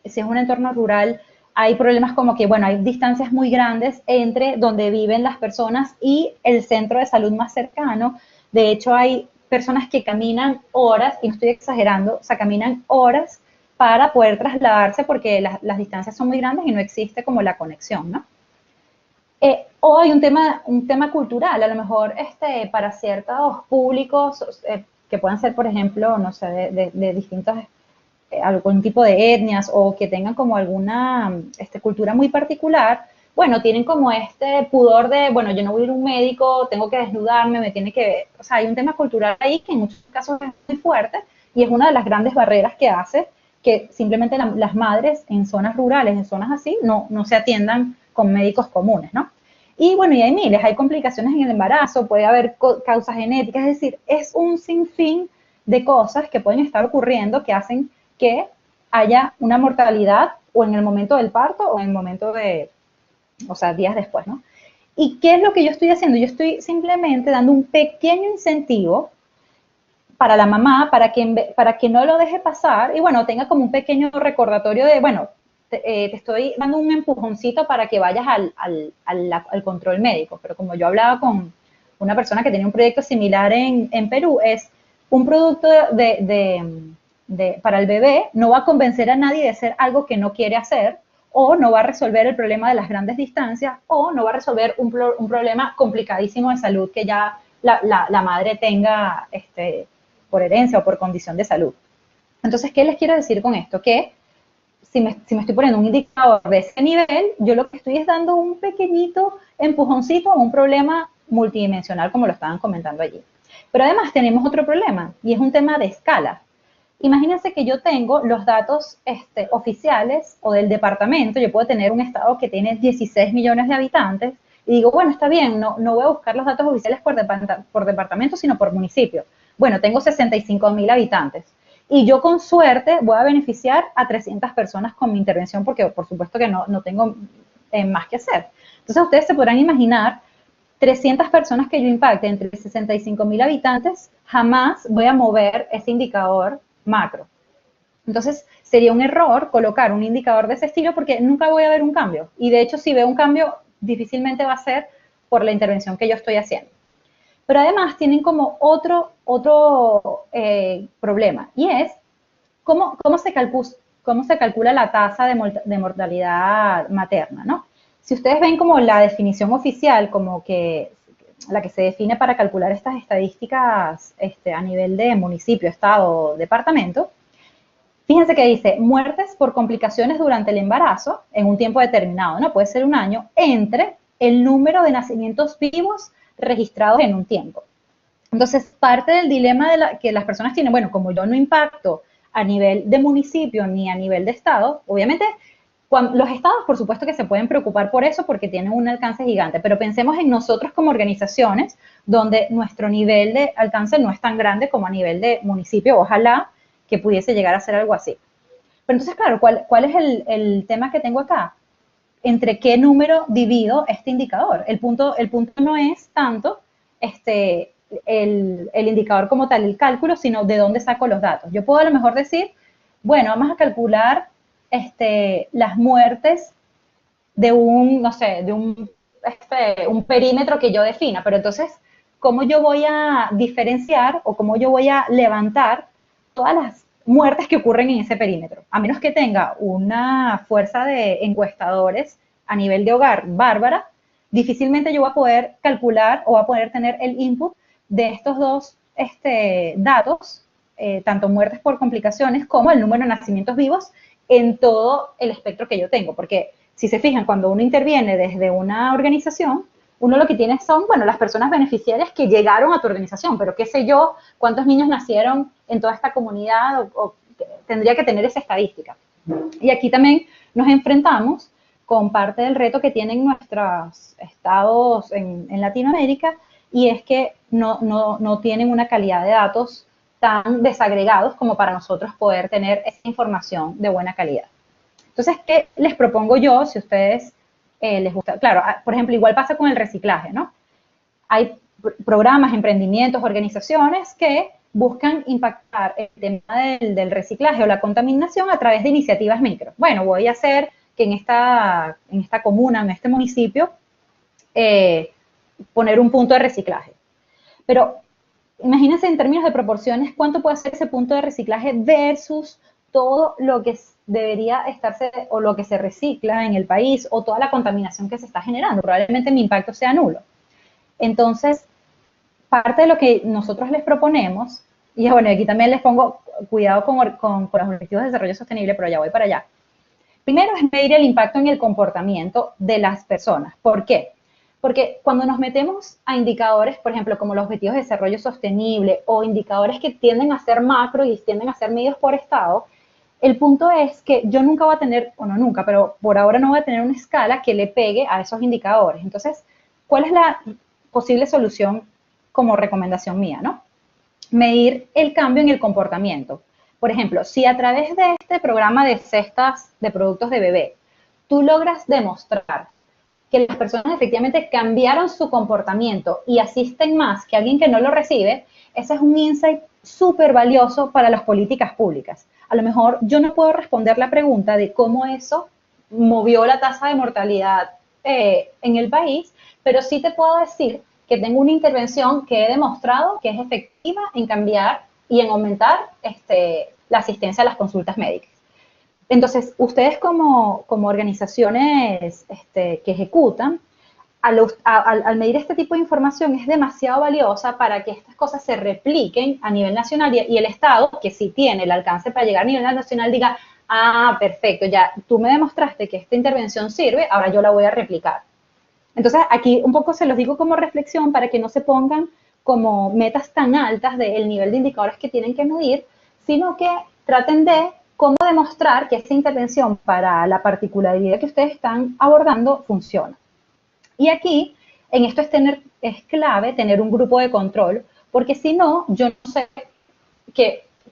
si es un entorno rural, hay problemas como que, bueno, hay distancias muy grandes entre donde viven las personas y el centro de salud más cercano. De hecho, hay personas que caminan horas, y no estoy exagerando, o sea, caminan horas para poder trasladarse porque las distancias son muy grandes y no existe como la conexión, ¿no? O hay un tema cultural, a lo mejor para ciertos públicos que puedan ser, por ejemplo, no sé, de distintos, algún tipo de etnias o que tengan como alguna cultura muy particular, bueno, tienen como este pudor de, bueno, yo no voy a ir a un médico, tengo que desnudarme, me tiene que, o sea, hay un tema cultural ahí que en muchos casos es muy fuerte y es una de las grandes barreras que hace que simplemente las madres en zonas rurales, en zonas así, no se atiendan con médicos comunes, ¿no? Y bueno, y hay miles, hay complicaciones en el embarazo, puede haber causas genéticas, es decir, es un sinfín de cosas que pueden estar ocurriendo que hacen que haya una mortalidad o en el momento del parto o en el momento de, o sea, días después, ¿no? ¿Y qué es lo que yo estoy haciendo? Yo estoy simplemente dando un pequeño incentivo para la mamá, para que no lo deje pasar y bueno, tenga como un pequeño recordatorio de, bueno, te estoy dando un empujoncito para que vayas al control médico. Pero como yo hablaba con una persona que tenía un proyecto similar en Perú, es un producto para el bebé no va a convencer a nadie de hacer algo que no quiere hacer, o no va a resolver el problema de las grandes distancias, o no va a resolver un problema complicadísimo de salud que ya la madre tenga por herencia o por condición de salud. Entonces, ¿qué les quiero decir con esto? Que si me estoy poniendo un indicador de ese nivel, yo lo que estoy es dando un pequeñito empujoncito a un problema multidimensional, como lo estaban comentando allí. Pero además tenemos otro problema, y es un tema de escala. Imagínense que yo tengo los datos oficiales o del departamento, yo puedo tener un estado que tiene 16 millones de habitantes, y digo, bueno, está bien, no voy a buscar los datos oficiales por departamento, sino por municipio. Bueno, tengo 65.000 habitantes. Y yo con suerte voy a beneficiar a 300 personas con mi intervención porque por supuesto que no tengo más que hacer. Entonces ustedes se podrán imaginar 300 personas que yo impacte entre 65.000 habitantes, jamás voy a mover ese indicador macro. Entonces sería un error colocar un indicador de ese estilo porque nunca voy a ver un cambio. Y de hecho si veo un cambio difícilmente va a ser por la intervención que yo estoy haciendo. Pero además tienen como otro problema y es cómo se calcula la tasa de mortalidad materna, ¿no? Si ustedes ven como la definición oficial, como que la que se define para calcular estas estadísticas a nivel de municipio, estado, departamento, fíjense que dice muertes por complicaciones durante el embarazo en un tiempo determinado, ¿no? Puede ser un año, entre el número de nacimientos vivos registrados en un tiempo. Entonces, parte del dilema que las personas tienen, bueno, como yo no impacto a nivel de municipio ni a nivel de estado, obviamente los estados por supuesto que se pueden preocupar por eso porque tienen un alcance gigante, pero pensemos en nosotros como organizaciones donde nuestro nivel de alcance no es tan grande como a nivel de municipio, ojalá que pudiese llegar a ser algo así. Pero entonces, claro, ¿cuál es el tema que tengo acá? entre qué número divido este indicador. El punto no es tanto el indicador como tal, el cálculo, sino de dónde saco los datos. Yo puedo a lo mejor decir, bueno, vamos a calcular las muertes de un, no sé, de un perímetro que yo defina, pero entonces, ¿cómo yo voy a diferenciar o cómo yo voy a levantar todas las muertes que ocurren en ese perímetro? A menos que tenga una fuerza de encuestadores a nivel de hogar bárbara, difícilmente yo voy a poder calcular o voy a poder tener el input de estos dos datos, tanto muertes por complicaciones como el número de nacimientos vivos en todo el espectro que yo tengo, porque si se fijan, cuando uno interviene desde una organización, uno lo que tiene son, bueno, las personas beneficiarias que llegaron a tu organización, pero qué sé yo, cuántos niños nacieron en toda esta comunidad, o tendría que tener esa estadística. Y aquí también nos enfrentamos con parte del reto que tienen nuestros estados en Latinoamérica, y es que no tienen una calidad de datos tan desagregados como para nosotros poder tener esa información de buena calidad. Entonces, ¿qué les propongo yo si a ustedes les gusta? Claro, por ejemplo, igual pasa con el reciclaje, ¿no? Hay programas, emprendimientos, organizaciones que buscan impactar el tema del reciclaje o la contaminación a través de iniciativas micro. Bueno, voy a hacer que en esta comuna, en este municipio, poner un punto de reciclaje. Pero imagínense en términos de proporciones cuánto puede ser ese punto de reciclaje versus todo lo que debería estarse o lo que se recicla en el país o toda la contaminación que se está generando. Probablemente mi impacto sea nulo. Entonces, parte de lo que nosotros les proponemos, y bueno, aquí también les pongo cuidado con los objetivos de desarrollo sostenible, pero ya voy para allá. Primero es medir el impacto en el comportamiento de las personas. ¿Por qué? Porque cuando nos metemos a indicadores, por ejemplo, como los objetivos de desarrollo sostenible o indicadores que tienden a ser macro y tienden a ser medidos por estado, el punto es que yo nunca voy a tener, o no nunca, pero por ahora no voy a tener una escala que le pegue a esos indicadores. Entonces, ¿cuál es la posible solución como recomendación mía, no? Medir el cambio en el comportamiento. Por ejemplo, si a través de este programa de cestas de productos de bebé, tú logras demostrar que las personas efectivamente cambiaron su comportamiento y asisten más que alguien que no lo recibe, ese es un insight súper valioso para las políticas públicas. A lo mejor yo no puedo responder la pregunta de cómo eso movió la tasa de mortalidad en el país, pero sí te puedo decir que tengo una intervención que he demostrado que es efectiva en cambiar y en aumentar la asistencia a las consultas médicas. Entonces, ustedes como organizaciones que ejecutan, al medir este tipo de información es demasiado valiosa para que estas cosas se repliquen a nivel nacional y el Estado, que sí tiene el alcance para llegar a nivel nacional, diga, ah, perfecto, ya tú me demostraste que esta intervención sirve, ahora yo la voy a replicar. Entonces, aquí un poco se los digo como reflexión para que no se pongan como metas tan altas del nivel de indicadores que tienen que medir, sino que traten de cómo demostrar que esa intervención para la particularidad que ustedes están abordando funciona. Y aquí, en esto es clave tener un grupo de control, porque si no, yo no sé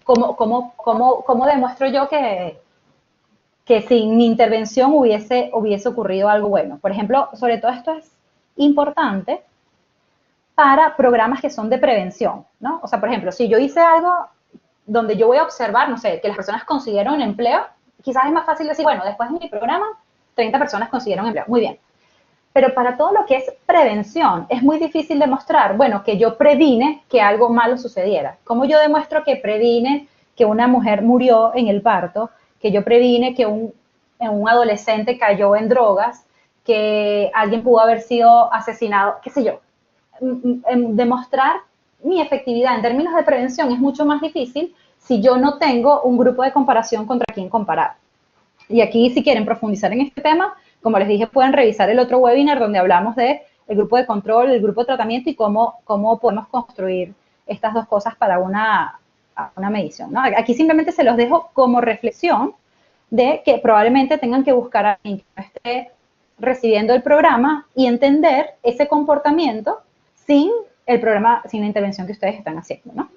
cómo demuestro yo que sin mi intervención hubiese ocurrido algo bueno. Por ejemplo, sobre todo esto es importante para programas que son de prevención, ¿no? O sea, por ejemplo, si yo hice algo donde yo voy a observar, no sé, que las personas consiguieron un empleo, quizás es más fácil decir, bueno, después de mi programa, 30 personas consiguieron empleo. Muy bien. Pero para todo lo que es prevención, es muy difícil demostrar, bueno, que yo previne que algo malo sucediera. ¿Cómo yo demuestro que previne que una mujer murió en el parto, que yo previne que un adolescente cayó en drogas, que alguien pudo haber sido asesinado, qué sé yo? Demostrar mi efectividad en términos de prevención es mucho más difícil si yo no tengo un grupo de comparación contra quien comparar. Y aquí, si quieren profundizar en este tema, como les dije, pueden revisar el otro webinar donde hablamos de el grupo de control, el grupo de tratamiento y cómo podemos construir estas dos cosas para una medición, ¿no? Aquí simplemente se los dejo como reflexión de que probablemente tengan que buscar a alguien que no esté recibiendo el programa y entender ese comportamiento sin el programa, sin la intervención que ustedes están haciendo, ¿no?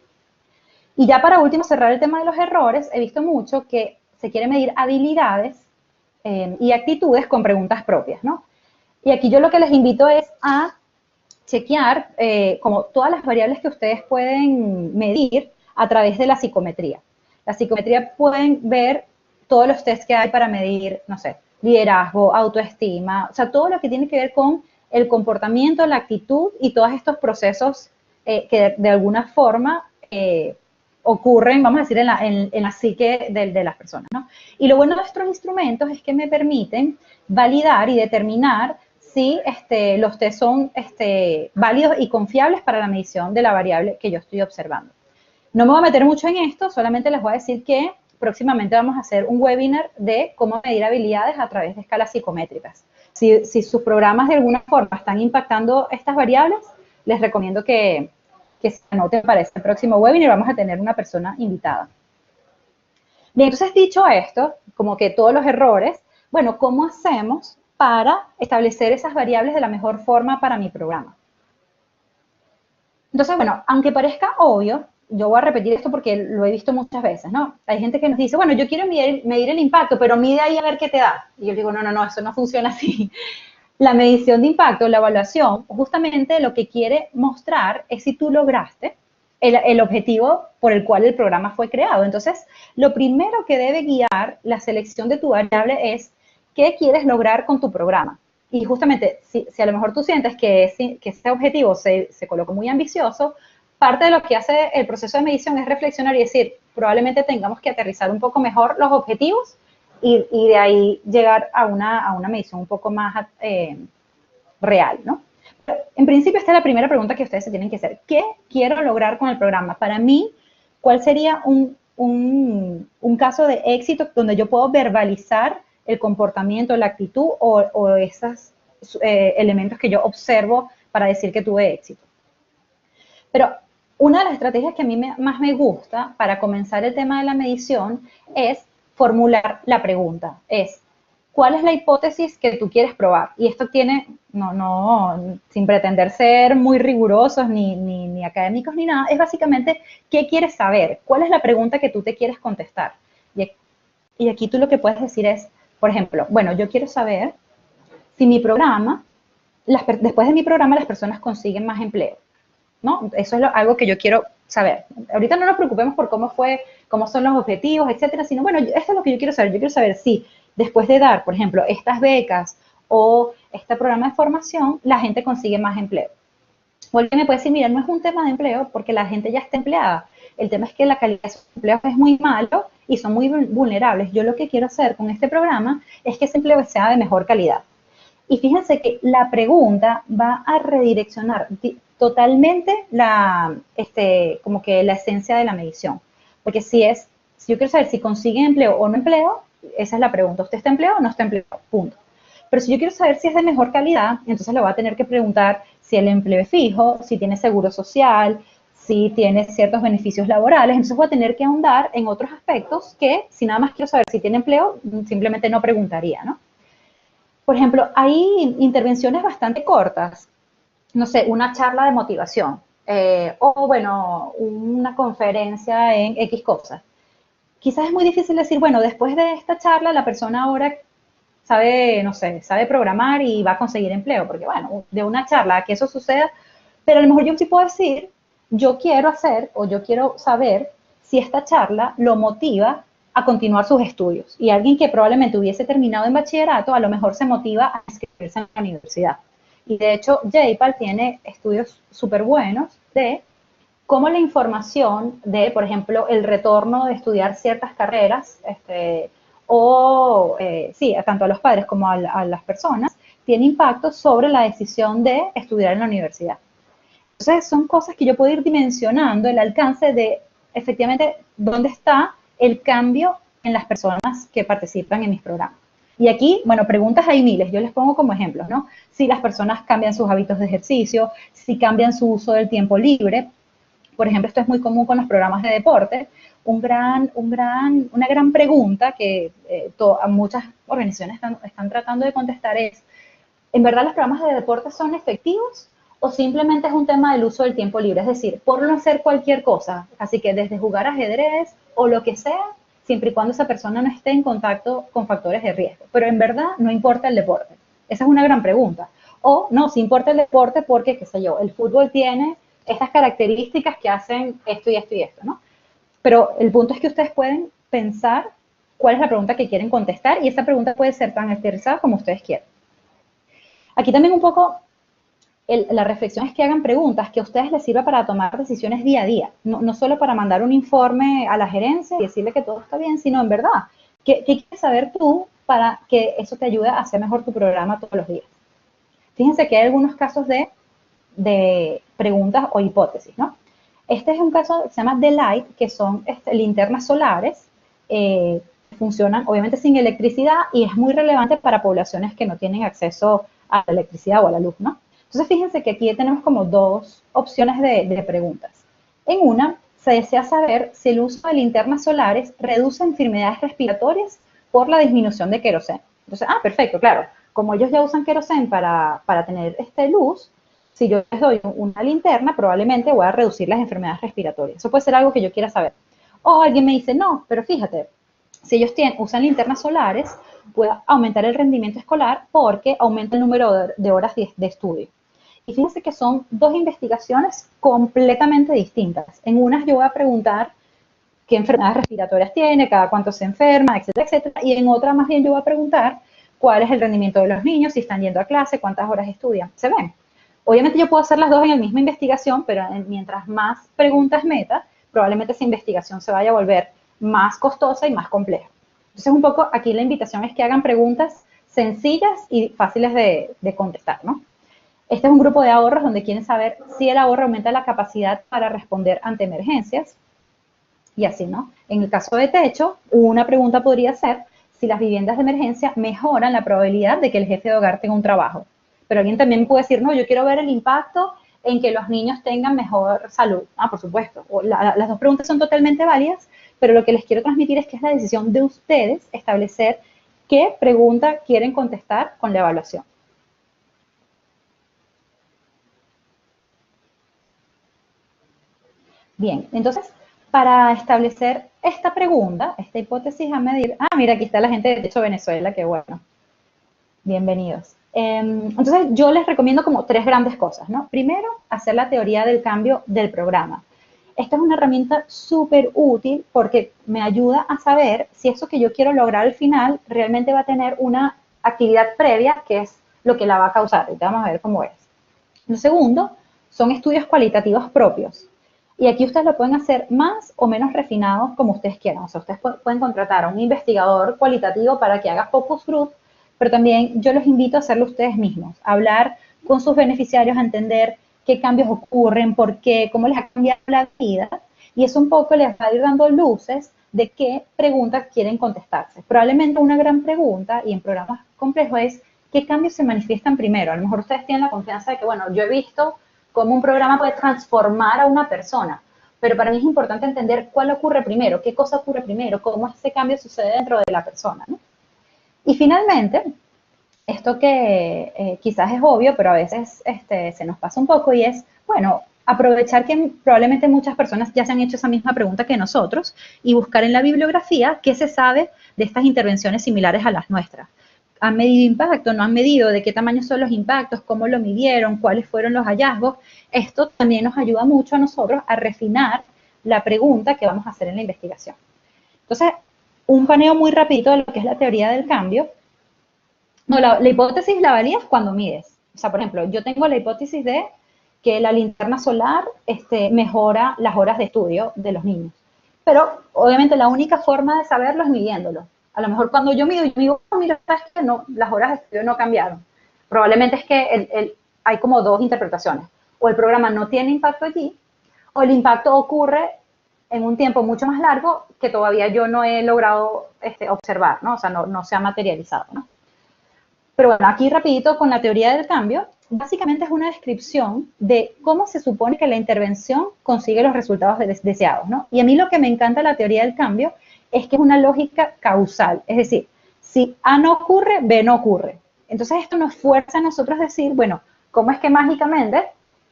Y ya para último, cerrar el tema de los errores, he visto mucho que se quiere medir habilidades y actitudes con preguntas propias, ¿no? Y aquí yo lo que les invito es a chequear como todas las variables que ustedes pueden medir a través de la psicometría. La psicometría pueden ver todos los tests que hay para medir, no sé, liderazgo, autoestima, o sea, todo lo que tiene que ver con el comportamiento, la actitud y todos estos procesos que de alguna forma ocurren, vamos a decir, en la psique de las personas, ¿no? Y lo bueno de estos instrumentos es que me permiten validar y determinar si los test son válidos y confiables para la medición de la variable que yo estoy observando. No me voy a meter mucho en esto, solamente les voy a decir que próximamente vamos a hacer un webinar de cómo medir habilidades a través de escalas psicométricas. Si sus programas de alguna forma están impactando estas variables, les recomiendo que se anoten para este próximo webinar y vamos a tener una persona invitada. Bien, entonces dicho esto, como que todos los errores, bueno, ¿cómo hacemos para establecer esas variables de la mejor forma para mi programa? Entonces, bueno, aunque parezca obvio, yo voy a repetir esto porque lo he visto muchas veces, ¿no? Hay gente que nos dice, bueno, yo quiero medir el impacto, pero mide ahí a ver qué te da. Y yo digo, no, eso no funciona así. La medición de impacto, la evaluación, justamente lo que quiere mostrar es si tú lograste el objetivo por el cual el programa fue creado. Entonces, lo primero que debe guiar la selección de tu variable es qué quieres lograr con tu programa. Y justamente, si a lo mejor tú sientes que ese objetivo se colocó muy ambicioso, parte de lo que hace el proceso de medición es reflexionar y decir, probablemente tengamos que aterrizar un poco mejor los objetivos y de ahí llegar a una medición un poco más real, ¿no? Pero en principio, esta es la primera pregunta que ustedes se tienen que hacer. ¿Qué quiero lograr con el programa? Para mí, ¿cuál sería un caso de éxito donde yo puedo verbalizar el comportamiento, la actitud o esos elementos que yo observo para decir que tuve éxito? Pero una de las estrategias que a mí más me gusta para comenzar el tema de la medición es formular la pregunta. ¿Cuál es la hipótesis que tú quieres probar? Y esto tiene, sin pretender ser muy rigurosos ni académicos ni nada, es básicamente qué quieres saber, cuál es la pregunta que tú te quieres contestar. Y aquí tú lo que puedes decir es, por ejemplo, bueno, yo quiero saber si mi programa, después de mi programa las personas consiguen más empleo, ¿no? Eso es algo que yo quiero saber. Ahorita no nos preocupemos por cómo son los objetivos, etcétera, sino, bueno, esto es lo que yo quiero saber. Yo quiero saber si después de dar, por ejemplo, estas becas o este programa de formación, la gente consigue más empleo. O alguien me puede decir, mira, no es un tema de empleo porque la gente ya está empleada. El tema es que la calidad de sus empleos es muy malo y son muy vulnerables. Yo lo que quiero hacer con este programa es que ese empleo sea de mejor calidad. Y fíjense que la pregunta va a redireccionar totalmente como que la esencia de la medición. Porque si yo quiero saber si consigue empleo o no empleo, esa es la pregunta. ¿Usted está empleado o no está empleado? Punto. Pero si yo quiero saber si es de mejor calidad, entonces le voy a tener que preguntar si el empleo es fijo, si tiene seguro social, si tiene ciertos beneficios laborales. Entonces voy a tener que ahondar en otros aspectos que, si nada más quiero saber si tiene empleo, simplemente no preguntaría, ¿no? Por ejemplo, hay intervenciones bastante cortas, no sé, una charla de motivación o, bueno, una conferencia en X cosas. Quizás es muy difícil decir, bueno, después de esta charla la persona ahora sabe, no sé, sabe programar y va a conseguir empleo, porque, bueno, de una charla a que eso suceda, pero a lo mejor yo sí puedo decir, yo quiero hacer o yo quiero saber si esta charla lo motiva a continuar sus estudios. Y alguien que probablemente hubiese terminado en bachillerato, a lo mejor se motiva a inscribirse en la universidad. Y de hecho, JPAL tiene estudios súper buenos de cómo la información de, por ejemplo, el retorno de estudiar ciertas carreras, sí, tanto a los padres como a las personas, tiene impacto sobre la decisión de estudiar en la universidad. Entonces, son cosas que yo puedo ir dimensionando el alcance de, efectivamente, dónde está el cambio en las personas que participan en mis programas. Y aquí, bueno, preguntas hay miles, yo les pongo como ejemplos, ¿no? Si las personas cambian sus hábitos de ejercicio, si cambian su uso del tiempo libre. Por ejemplo, esto es muy común con los programas de deporte. Una gran pregunta que muchas organizaciones están tratando de contestar es, ¿en verdad los programas de deporte son efectivos o simplemente es un tema del uso del tiempo libre? Es decir, por no hacer cualquier cosa, así que desde jugar ajedrez o lo que sea, siempre y cuando esa persona no esté en contacto con factores de riesgo. Pero en verdad no importa el deporte. Esa es una gran pregunta. O no, si importa el deporte porque, qué sé yo, el fútbol tiene estas características que hacen esto y esto y esto, ¿no? Pero el punto es que ustedes pueden pensar cuál es la pregunta que quieren contestar y esa pregunta puede ser tan aterrizada como ustedes quieran. Aquí también un poco la reflexión es que hagan preguntas que a ustedes les sirva para tomar decisiones día a día, no solo para mandar un informe a la gerencia y decirle que todo está bien, sino en verdad, ¿qué quieres saber tú para que eso te ayude a hacer mejor tu programa todos los días? Fíjense que hay algunos casos de preguntas o hipótesis, ¿no? Este es un caso que se llama Delight, que son linternas solares, funcionan obviamente sin electricidad y es muy relevante para poblaciones que no tienen acceso a la electricidad o a la luz, ¿no? Entonces fíjense que aquí tenemos como dos opciones de preguntas. En una, se desea saber si el uso de linternas solares reduce enfermedades respiratorias por la disminución de queroseno. Entonces, perfecto, claro, como ellos ya usan queroseno para tener luz, si yo les doy una linterna, probablemente voy a reducir las enfermedades respiratorias. Eso puede ser algo que yo quiera saber. O alguien me dice, no, pero fíjate, si ellos usan linternas solares, puede aumentar el rendimiento escolar porque aumenta el número de horas de estudio. Y fíjense que son dos investigaciones completamente distintas. En unas yo voy a preguntar qué enfermedades respiratorias tiene, cada cuánto se enferma, etcétera, etcétera. Y en otra más bien yo voy a preguntar cuál es el rendimiento de los niños, si están yendo a clase, cuántas horas estudian. ¿Se ven? Obviamente yo puedo hacer las dos en la misma investigación, pero mientras más preguntas meta, probablemente esa investigación se vaya a volver más costosa y más compleja. Entonces un poco aquí la invitación es que hagan preguntas sencillas y fáciles de contestar, ¿no? Este es un grupo de ahorros donde quieren saber si el ahorro aumenta la capacidad para responder ante emergencias y así, ¿no? En el caso de techo, una pregunta podría ser si las viviendas de emergencia mejoran la probabilidad de que el jefe de hogar tenga un trabajo. Pero alguien también puede decir, no, yo quiero ver el impacto en que los niños tengan mejor salud. Por supuesto. Las dos preguntas son totalmente válidas, pero lo que les quiero transmitir es que es la decisión de ustedes establecer qué pregunta quieren contestar con la evaluación. Bien, entonces, para establecer esta pregunta, esta hipótesis a medir, mira, aquí está la gente de Techo Venezuela, qué bueno. Bienvenidos. Entonces, yo les recomiendo como tres grandes cosas, ¿no? Primero, hacer la teoría del cambio del programa. Esta es una herramienta súper útil porque me ayuda a saber si eso que yo quiero lograr al final realmente va a tener una actividad previa que es lo que la va a causar. Ahorita vamos a ver cómo es. Lo segundo, son estudios cualitativos propios. Y aquí ustedes lo pueden hacer más o menos refinados como ustedes quieran. O sea, ustedes pueden contratar a un investigador cualitativo para que haga focus group, pero también yo los invito a hacerlo ustedes mismos, a hablar con sus beneficiarios, a entender qué cambios ocurren, por qué, cómo les ha cambiado la vida, y eso un poco les va a ir dando luces de qué preguntas quieren contestarse. Probablemente una gran pregunta, y en programas complejos, es qué cambios se manifiestan primero. A lo mejor ustedes tienen la confianza de que, bueno, yo he visto cómo un programa puede transformar a una persona, pero para mí es importante entender cuál ocurre primero, qué cosa ocurre primero, cómo ese cambio sucede dentro de la persona, ¿no? Y finalmente, esto que quizás es obvio, pero a veces se nos pasa un poco y es, bueno, aprovechar que probablemente muchas personas ya se han hecho esa misma pregunta que nosotros y buscar en la bibliografía qué se sabe de estas intervenciones similares a las nuestras. ¿Han medido impacto? ¿No han medido? ¿De qué tamaño son los impactos? ¿Cómo lo midieron? ¿Cuáles fueron los hallazgos? Esto también nos ayuda mucho a nosotros a refinar la pregunta que vamos a hacer en la investigación. Entonces, un paneo muy rapidito de lo que es la teoría del cambio. No, la hipótesis la valías cuando mides. O sea, por ejemplo, yo tengo la hipótesis de que la linterna solar mejora las horas de estudio de los niños. Pero, obviamente, la única forma de saberlo es midiéndolo. A lo mejor cuando yo mido, yo digo, mira, ¿sabes qué? No, las horas de estudio no cambiaron. Probablemente es que hay como dos interpretaciones. O el programa no tiene impacto allí, o el impacto ocurre en un tiempo mucho más largo que todavía yo no he logrado observar, ¿no? O sea, no se ha materializado, ¿no? Pero bueno, aquí rapidito con la teoría del cambio, básicamente es una descripción de cómo se supone que la intervención consigue los resultados deseados, ¿no? Y a mí lo que me encanta de la teoría del cambio es que es una lógica causal, es decir, si A no ocurre, B no ocurre. Entonces esto nos fuerza a nosotros a decir, bueno, ¿cómo es que mágicamente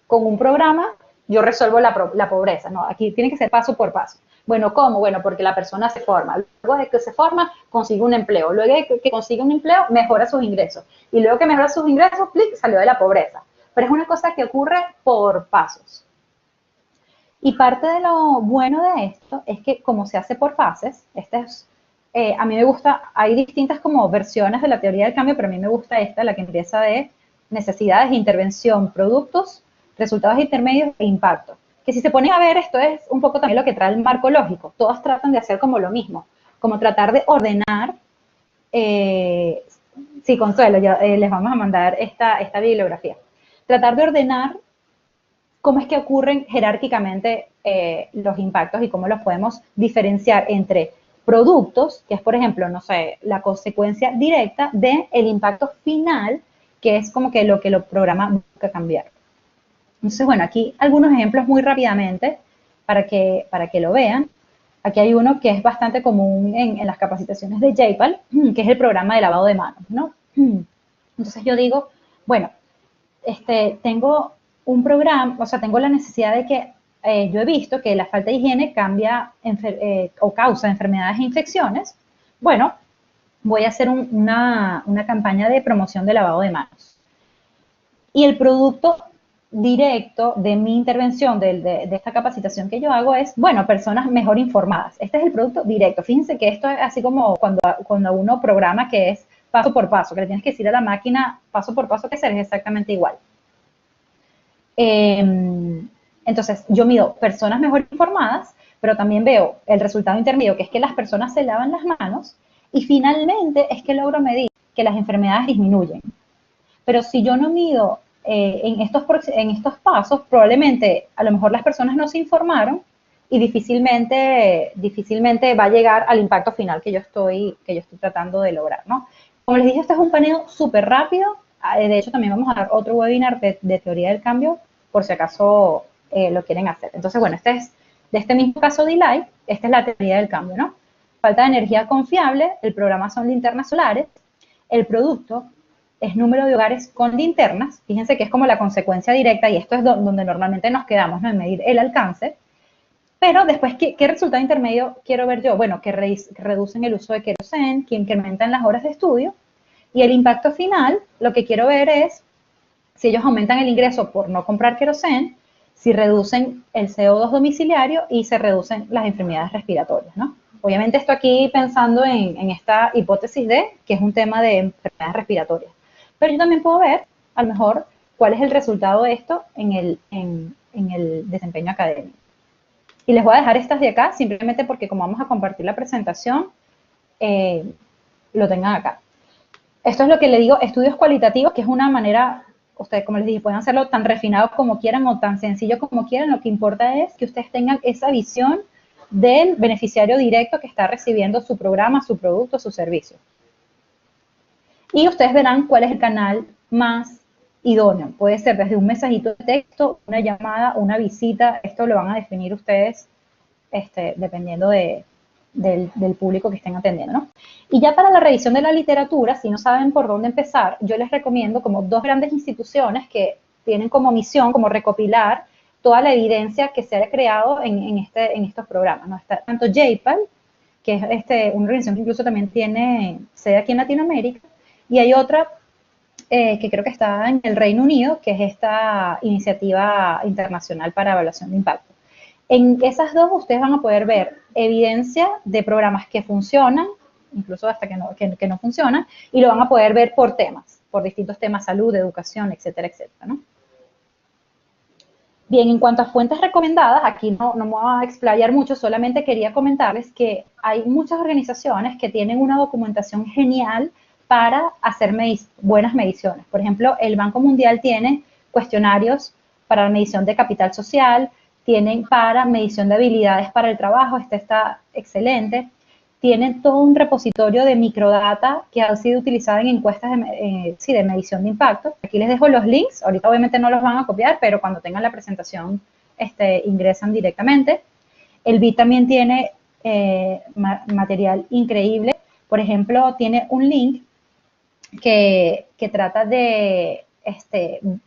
con un programa yo resuelvo la pobreza? No, aquí tiene que ser paso por paso. Bueno, ¿cómo? Bueno, porque la persona se forma. Luego de que se forma, consigue un empleo. Luego de que consigue un empleo, mejora sus ingresos. Y luego que mejora sus ingresos, ¡plic!, salió de la pobreza. Pero es una cosa que ocurre por pasos. Y parte de lo bueno de esto es que como se hace por fases, a mí me gusta, hay distintas como versiones de la teoría del cambio, pero a mí me gusta esta, la que empieza de necesidades, intervención, productos, resultados intermedios e impacto. Que si se ponen a ver, esto es un poco también lo que trae el marco lógico. Todas tratan de hacer como lo mismo, como tratar de ordenar. Sí, Consuelo, ya, les vamos a mandar esta bibliografía. Tratar de ordenar cómo es que ocurren jerárquicamente los impactos y cómo los podemos diferenciar entre productos, que es, por ejemplo, no sé, la consecuencia directa del impacto final, que es como que lo programa busca cambiar. Entonces, bueno, aquí algunos ejemplos muy rápidamente para que lo vean. Aquí hay uno que es bastante común en las capacitaciones de JPAL, que es el programa de lavado de manos, ¿no? Entonces yo digo, bueno, tengo un programa, o sea, tengo la necesidad de que yo he visto que la falta de higiene cambia o causa enfermedades e infecciones. Bueno, voy a hacer una campaña de promoción de lavado de manos. Y el producto directo de mi intervención, de esta capacitación que yo hago es, bueno, personas mejor informadas. Este es el producto directo. Fíjense que esto es así como cuando uno programa, que es paso por paso, que le tienes que decir a la máquina paso por paso que hacer, es exactamente igual. Entonces, yo mido personas mejor informadas, pero también veo el resultado intermedio, que es que las personas se lavan las manos, y finalmente es que logro medir que las enfermedades disminuyen. Pero si yo no mido en estos pasos, probablemente a lo mejor las personas no se informaron y difícilmente va a llegar al impacto final que yo estoy tratando de lograr, ¿no? Como les dije, este es un paneo súper rápido. De hecho, también vamos a dar otro webinar de teoría del cambio, por si acaso lo quieren hacer. Entonces, bueno, este es de este mismo caso de Eli, esta es la teoría del cambio, ¿no? Falta de energía confiable, el programa son linternas solares, el producto es número de hogares con linternas, fíjense que es como la consecuencia directa y esto es donde normalmente nos quedamos, ¿no?, en medir el alcance, pero después, ¿qué resultado intermedio quiero ver yo? Bueno, que reducen el uso de queroseno, que incrementan las horas de estudio, y el impacto final, lo que quiero ver es si ellos aumentan el ingreso por no comprar queroseno, si reducen el CO2 domiciliario y se reducen las enfermedades respiratorias, ¿no? Obviamente esto aquí pensando en esta hipótesis de que es un tema de enfermedades respiratorias. Pero yo también puedo ver, a lo mejor, cuál es el resultado de esto en el desempeño académico. Y les voy a dejar estas de acá, simplemente porque como vamos a compartir la presentación, lo tengan acá. Esto es lo que le digo, estudios cualitativos, que es una manera, ustedes, como les dije, pueden hacerlo tan refinado como quieran o tan sencillo como quieran. Lo que importa es que ustedes tengan esa visión del beneficiario directo que está recibiendo su programa, su producto, su servicio. Y ustedes verán cuál es el canal más idóneo. Puede ser desde un mensajito de texto, una llamada, una visita. Esto lo van a definir ustedes dependiendo del público que estén atendiendo, ¿no? Y ya para la revisión de la literatura, si no saben por dónde empezar, yo les recomiendo como dos grandes instituciones que tienen como misión, como recopilar toda la evidencia que se haya creado en estos programas, ¿no? Está tanto JPAL, que es una organización que incluso también tiene sede aquí en Latinoamérica, y hay otra que creo que está en el Reino Unido, que es esta iniciativa internacional para evaluación de impacto. En esas dos ustedes van a poder ver evidencia de programas que funcionan, incluso hasta que no funcionan, y lo van a poder ver por temas, por distintos temas, salud, educación, etcétera, etcétera, ¿no? Bien, en cuanto a fuentes recomendadas, aquí no me voy a explayar mucho, solamente quería comentarles que hay muchas organizaciones que tienen una documentación genial para hacer buenas mediciones. Por ejemplo, el Banco Mundial tiene cuestionarios para la medición de capital social, tienen para medición de habilidades para el trabajo, este está excelente. Tienen todo un repositorio de microdata que ha sido utilizada en encuestas de medición de impacto. Aquí les dejo los links, ahorita obviamente no los van a copiar, pero cuando tengan la presentación ingresan directamente. El BID también tiene material increíble. Por ejemplo, tiene un link que trata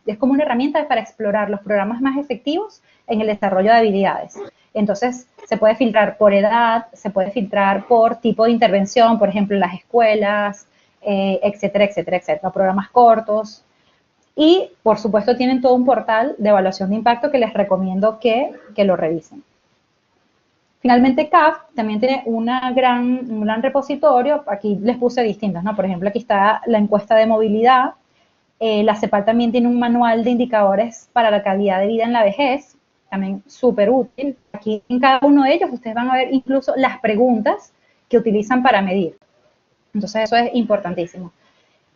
es como una herramienta para explorar los programas más efectivos en el desarrollo de habilidades. Entonces, se puede filtrar por edad, se puede filtrar por tipo de intervención, por ejemplo, en las escuelas, etcétera, etcétera, etcétera, programas cortos. Y, por supuesto, tienen todo un portal de evaluación de impacto que les recomiendo que lo revisen. Finalmente, CAF también tiene un gran repositorio. Aquí les puse distintas, ¿no? Por ejemplo, aquí está la encuesta de movilidad. La CEPAL también tiene un manual de indicadores para la calidad de vida en la vejez, también súper útil. Aquí en cada uno de ellos ustedes van a ver incluso las preguntas que utilizan para medir. Entonces eso es importantísimo.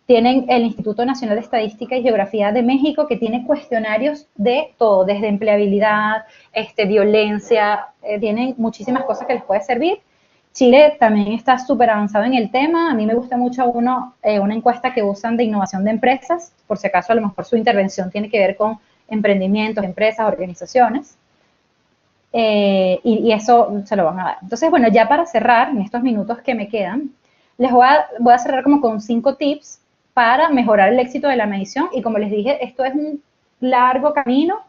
Tienen el Instituto Nacional de Estadística y Geografía de México, que tiene cuestionarios de todo, desde empleabilidad, violencia, tienen muchísimas cosas que les puede servir. Chile también está súper avanzado en el tema. A mí me gusta mucho una encuesta que usan de innovación de empresas, por si acaso a lo mejor su intervención tiene que ver con emprendimientos, empresas, organizaciones. Y eso se lo van a dar. Entonces, bueno, ya para cerrar, en estos minutos que me quedan, les voy a cerrar como con 5 tips para mejorar el éxito de la medición. Y como les dije, esto es un largo camino,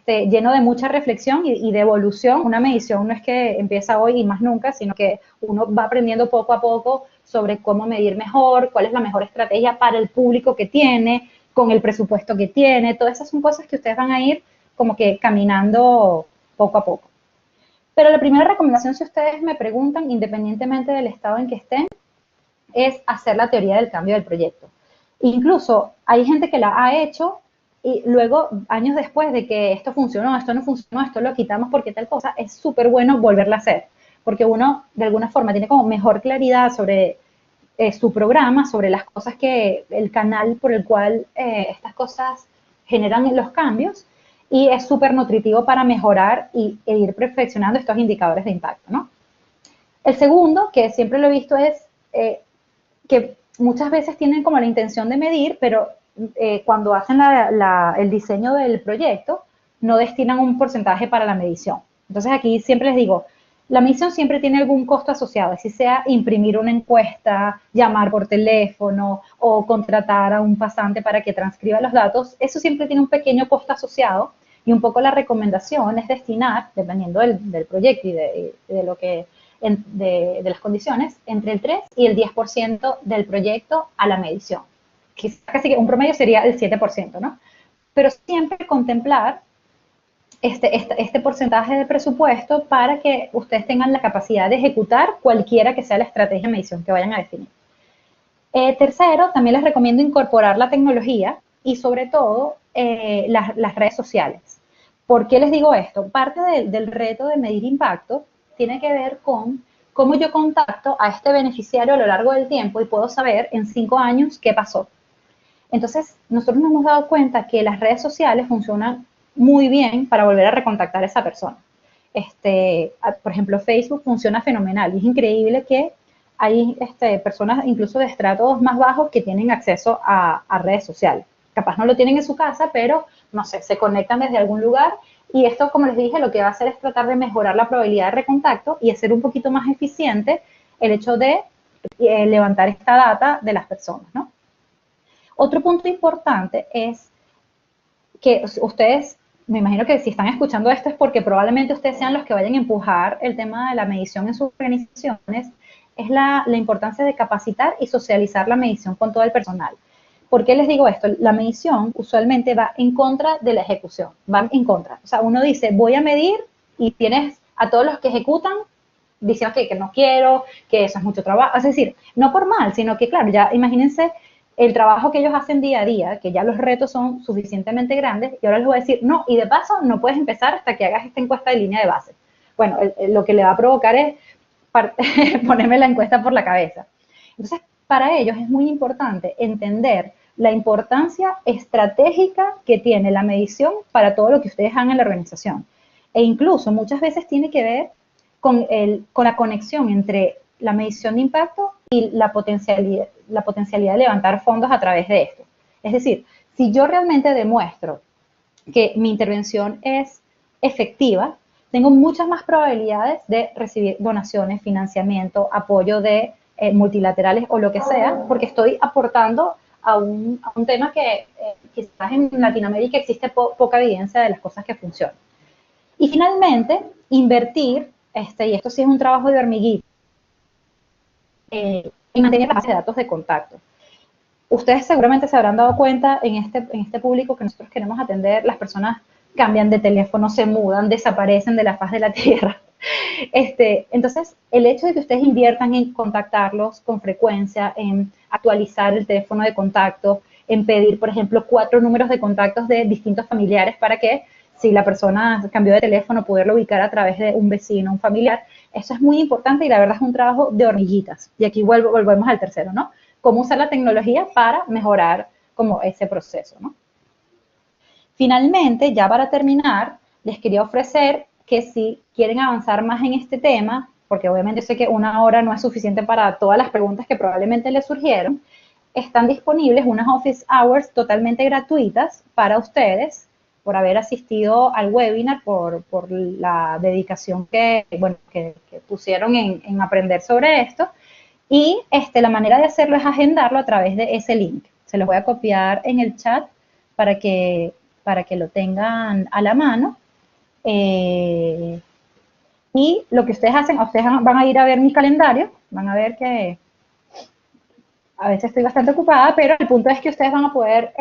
lleno de mucha reflexión y de evolución. Una medición no es que empieza hoy y más nunca, sino que uno va aprendiendo poco a poco sobre cómo medir mejor, cuál es la mejor estrategia para el público que tiene, con el presupuesto que tiene. Todas esas son cosas que ustedes van a ir como que caminando poco a poco. Pero la primera recomendación, si ustedes me preguntan, independientemente del estado en que estén, es hacer la teoría del cambio del proyecto. Incluso hay gente que la ha hecho y luego, años después de que esto funcionó, esto no funcionó, esto lo quitamos porque tal cosa, es súper bueno volverla a hacer, porque uno de alguna forma tiene como mejor claridad sobre su programa, sobre las cosas que, el canal por el cual estas cosas generan los cambios, y es súper nutritivo para mejorar e ir perfeccionando estos indicadores de impacto, ¿no? El segundo, que siempre lo he visto, es que muchas veces tienen como la intención de medir, pero cuando hacen el diseño del proyecto, no destinan un porcentaje para la medición. Entonces aquí siempre les digo, la medición siempre tiene algún costo asociado, así sea imprimir una encuesta, llamar por teléfono o contratar a un pasante para que transcriba los datos. Eso siempre tiene un pequeño costo asociado, y un poco la recomendación es destinar, dependiendo del proyecto y de lo que de las condiciones, entre el 3 y el 10% del proyecto a la medición. Casi que un promedio sería el 7%, ¿no? Pero siempre contemplar este porcentaje de presupuesto para que ustedes tengan la capacidad de ejecutar cualquiera que sea la estrategia de medición que vayan a definir. Tercero, también les recomiendo incorporar la tecnología y sobre todo las redes sociales. ¿Por qué les digo esto? Parte del reto de medir impacto tiene que ver con cómo yo contacto a este beneficiario a lo largo del tiempo y puedo saber en 5 años qué pasó. Entonces, nosotros nos hemos dado cuenta que las redes sociales funcionan muy bien para volver a recontactar a esa persona. Por ejemplo, Facebook funciona fenomenal y es increíble que hay personas incluso de estratos más bajos que tienen acceso a redes sociales. Capaz no lo tienen en su casa, pero, no sé, se conectan desde algún lugar, y esto, como les dije, lo que va a hacer es tratar de mejorar la probabilidad de recontacto y hacer un poquito más eficiente el hecho de levantar esta data de las personas, ¿no? Otro punto importante es que ustedes, me imagino que si están escuchando esto es porque probablemente ustedes sean los que vayan a empujar el tema de la medición en sus organizaciones, es la importancia de capacitar y socializar la medición con todo el personal. ¿Por qué les digo esto? La medición usualmente va en contra de la ejecución, va en contra. O sea, uno dice, voy a medir, y tienes a todos los que ejecutan diciendo que no quiero, que eso es mucho trabajo. Es decir, no por mal, sino que, claro, ya imagínense el trabajo que ellos hacen día a día, que ya los retos son suficientemente grandes, y ahora les voy a decir, no, y de paso no puedes empezar hasta que hagas esta encuesta de línea de base. Bueno, lo que le va a provocar es ponerme la encuesta por la cabeza. Entonces, para ellos es muy importante entender la importancia estratégica que tiene la medición para todo lo que ustedes hagan en la organización. E incluso muchas veces tiene que ver con la conexión entre la medición de impacto y la potencialidad de levantar fondos a través de esto. Es decir, si yo realmente demuestro que mi intervención es efectiva, tengo muchas más probabilidades de recibir donaciones, financiamiento, apoyo de multilaterales o lo que sea, porque estoy aportando a un tema que quizás en Latinoamérica existe poca evidencia de las cosas que funcionan. Y finalmente, invertir, y esto sí es un trabajo de hormiguita, en mantener la base de datos de contacto. Ustedes seguramente se habrán dado cuenta en este público que nosotros queremos atender, las personas cambian de teléfono, se mudan, desaparecen de la faz de la tierra. Entonces, el hecho de que ustedes inviertan en contactarlos con frecuencia, en actualizar el teléfono de contacto, en pedir, por ejemplo, 4 números de contactos de distintos familiares para que, si la persona cambió de teléfono, poderlo ubicar a través de un vecino, un familiar, eso es muy importante y la verdad es un trabajo de hormiguitas. Y aquí volvemos al tercero, ¿no? Cómo usar la tecnología para mejorar como ese proceso, ¿no? Finalmente, ya para terminar, les quería ofrecer que si quieren avanzar más en este tema, porque obviamente sé que 1 hora no es suficiente para todas las preguntas que probablemente les surgieron, están disponibles unas office hours totalmente gratuitas para ustedes por haber asistido al webinar, por la dedicación que pusieron en aprender sobre esto. Y la manera de hacerlo es agendarlo a través de ese link. Se los voy a copiar en el chat para que, para que lo tengan a la mano. Y lo que ustedes hacen, ustedes van a ir a ver mi calendario, van a ver que a veces estoy bastante ocupada, pero el punto es que ustedes van a poder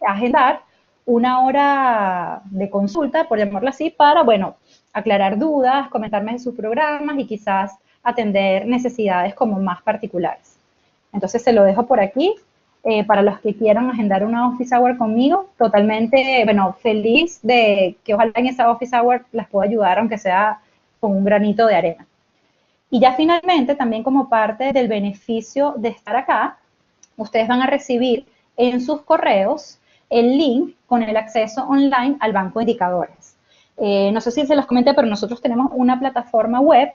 agendar 1 hora de consulta, por llamarlo así, para, bueno, aclarar dudas, comentarme de sus programas y quizás atender necesidades como más particulares. Entonces se lo dejo por aquí. Para los que quieran agendar una office hour conmigo, totalmente, bueno, feliz de que ojalá en esa office hour las pueda ayudar, aunque sea con un granito de arena. Y ya finalmente, también como parte del beneficio de estar acá, ustedes van a recibir en sus correos el link con el acceso online al banco de indicadores. No sé si se los comenté, pero nosotros tenemos una plataforma web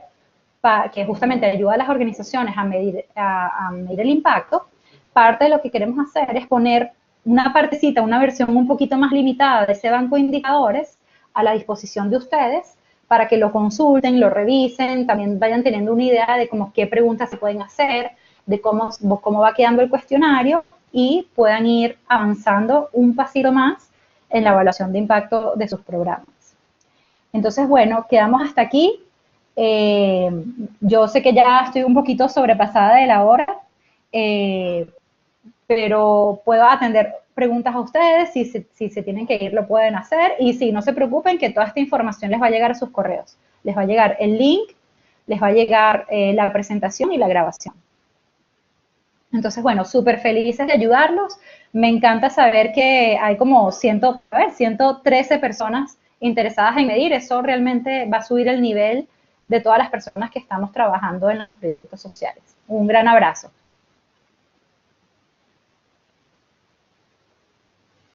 que justamente ayuda a las organizaciones a medir el impacto. Parte de lo que queremos hacer es poner una partecita, una versión un poquito más limitada de ese banco de indicadores a la disposición de ustedes para que lo consulten, lo revisen, también vayan teniendo una idea de cómo, qué preguntas se pueden hacer, de cómo va quedando el cuestionario y puedan ir avanzando un pasito más en la evaluación de impacto de sus programas. Entonces, bueno, quedamos hasta aquí. Yo sé que ya estoy un poquito sobrepasada de la hora, pero puedo atender preguntas a ustedes, si se tienen que ir lo pueden hacer, y sí, no se preocupen que toda esta información les va a llegar a sus correos. Les va a llegar el link, les va a llegar la presentación y la grabación. Entonces, bueno, súper felices de ayudarlos. Me encanta saber que hay como 113 personas interesadas en medir. Eso realmente va a subir el nivel de todas las personas que estamos trabajando en los proyectos sociales. Un gran abrazo.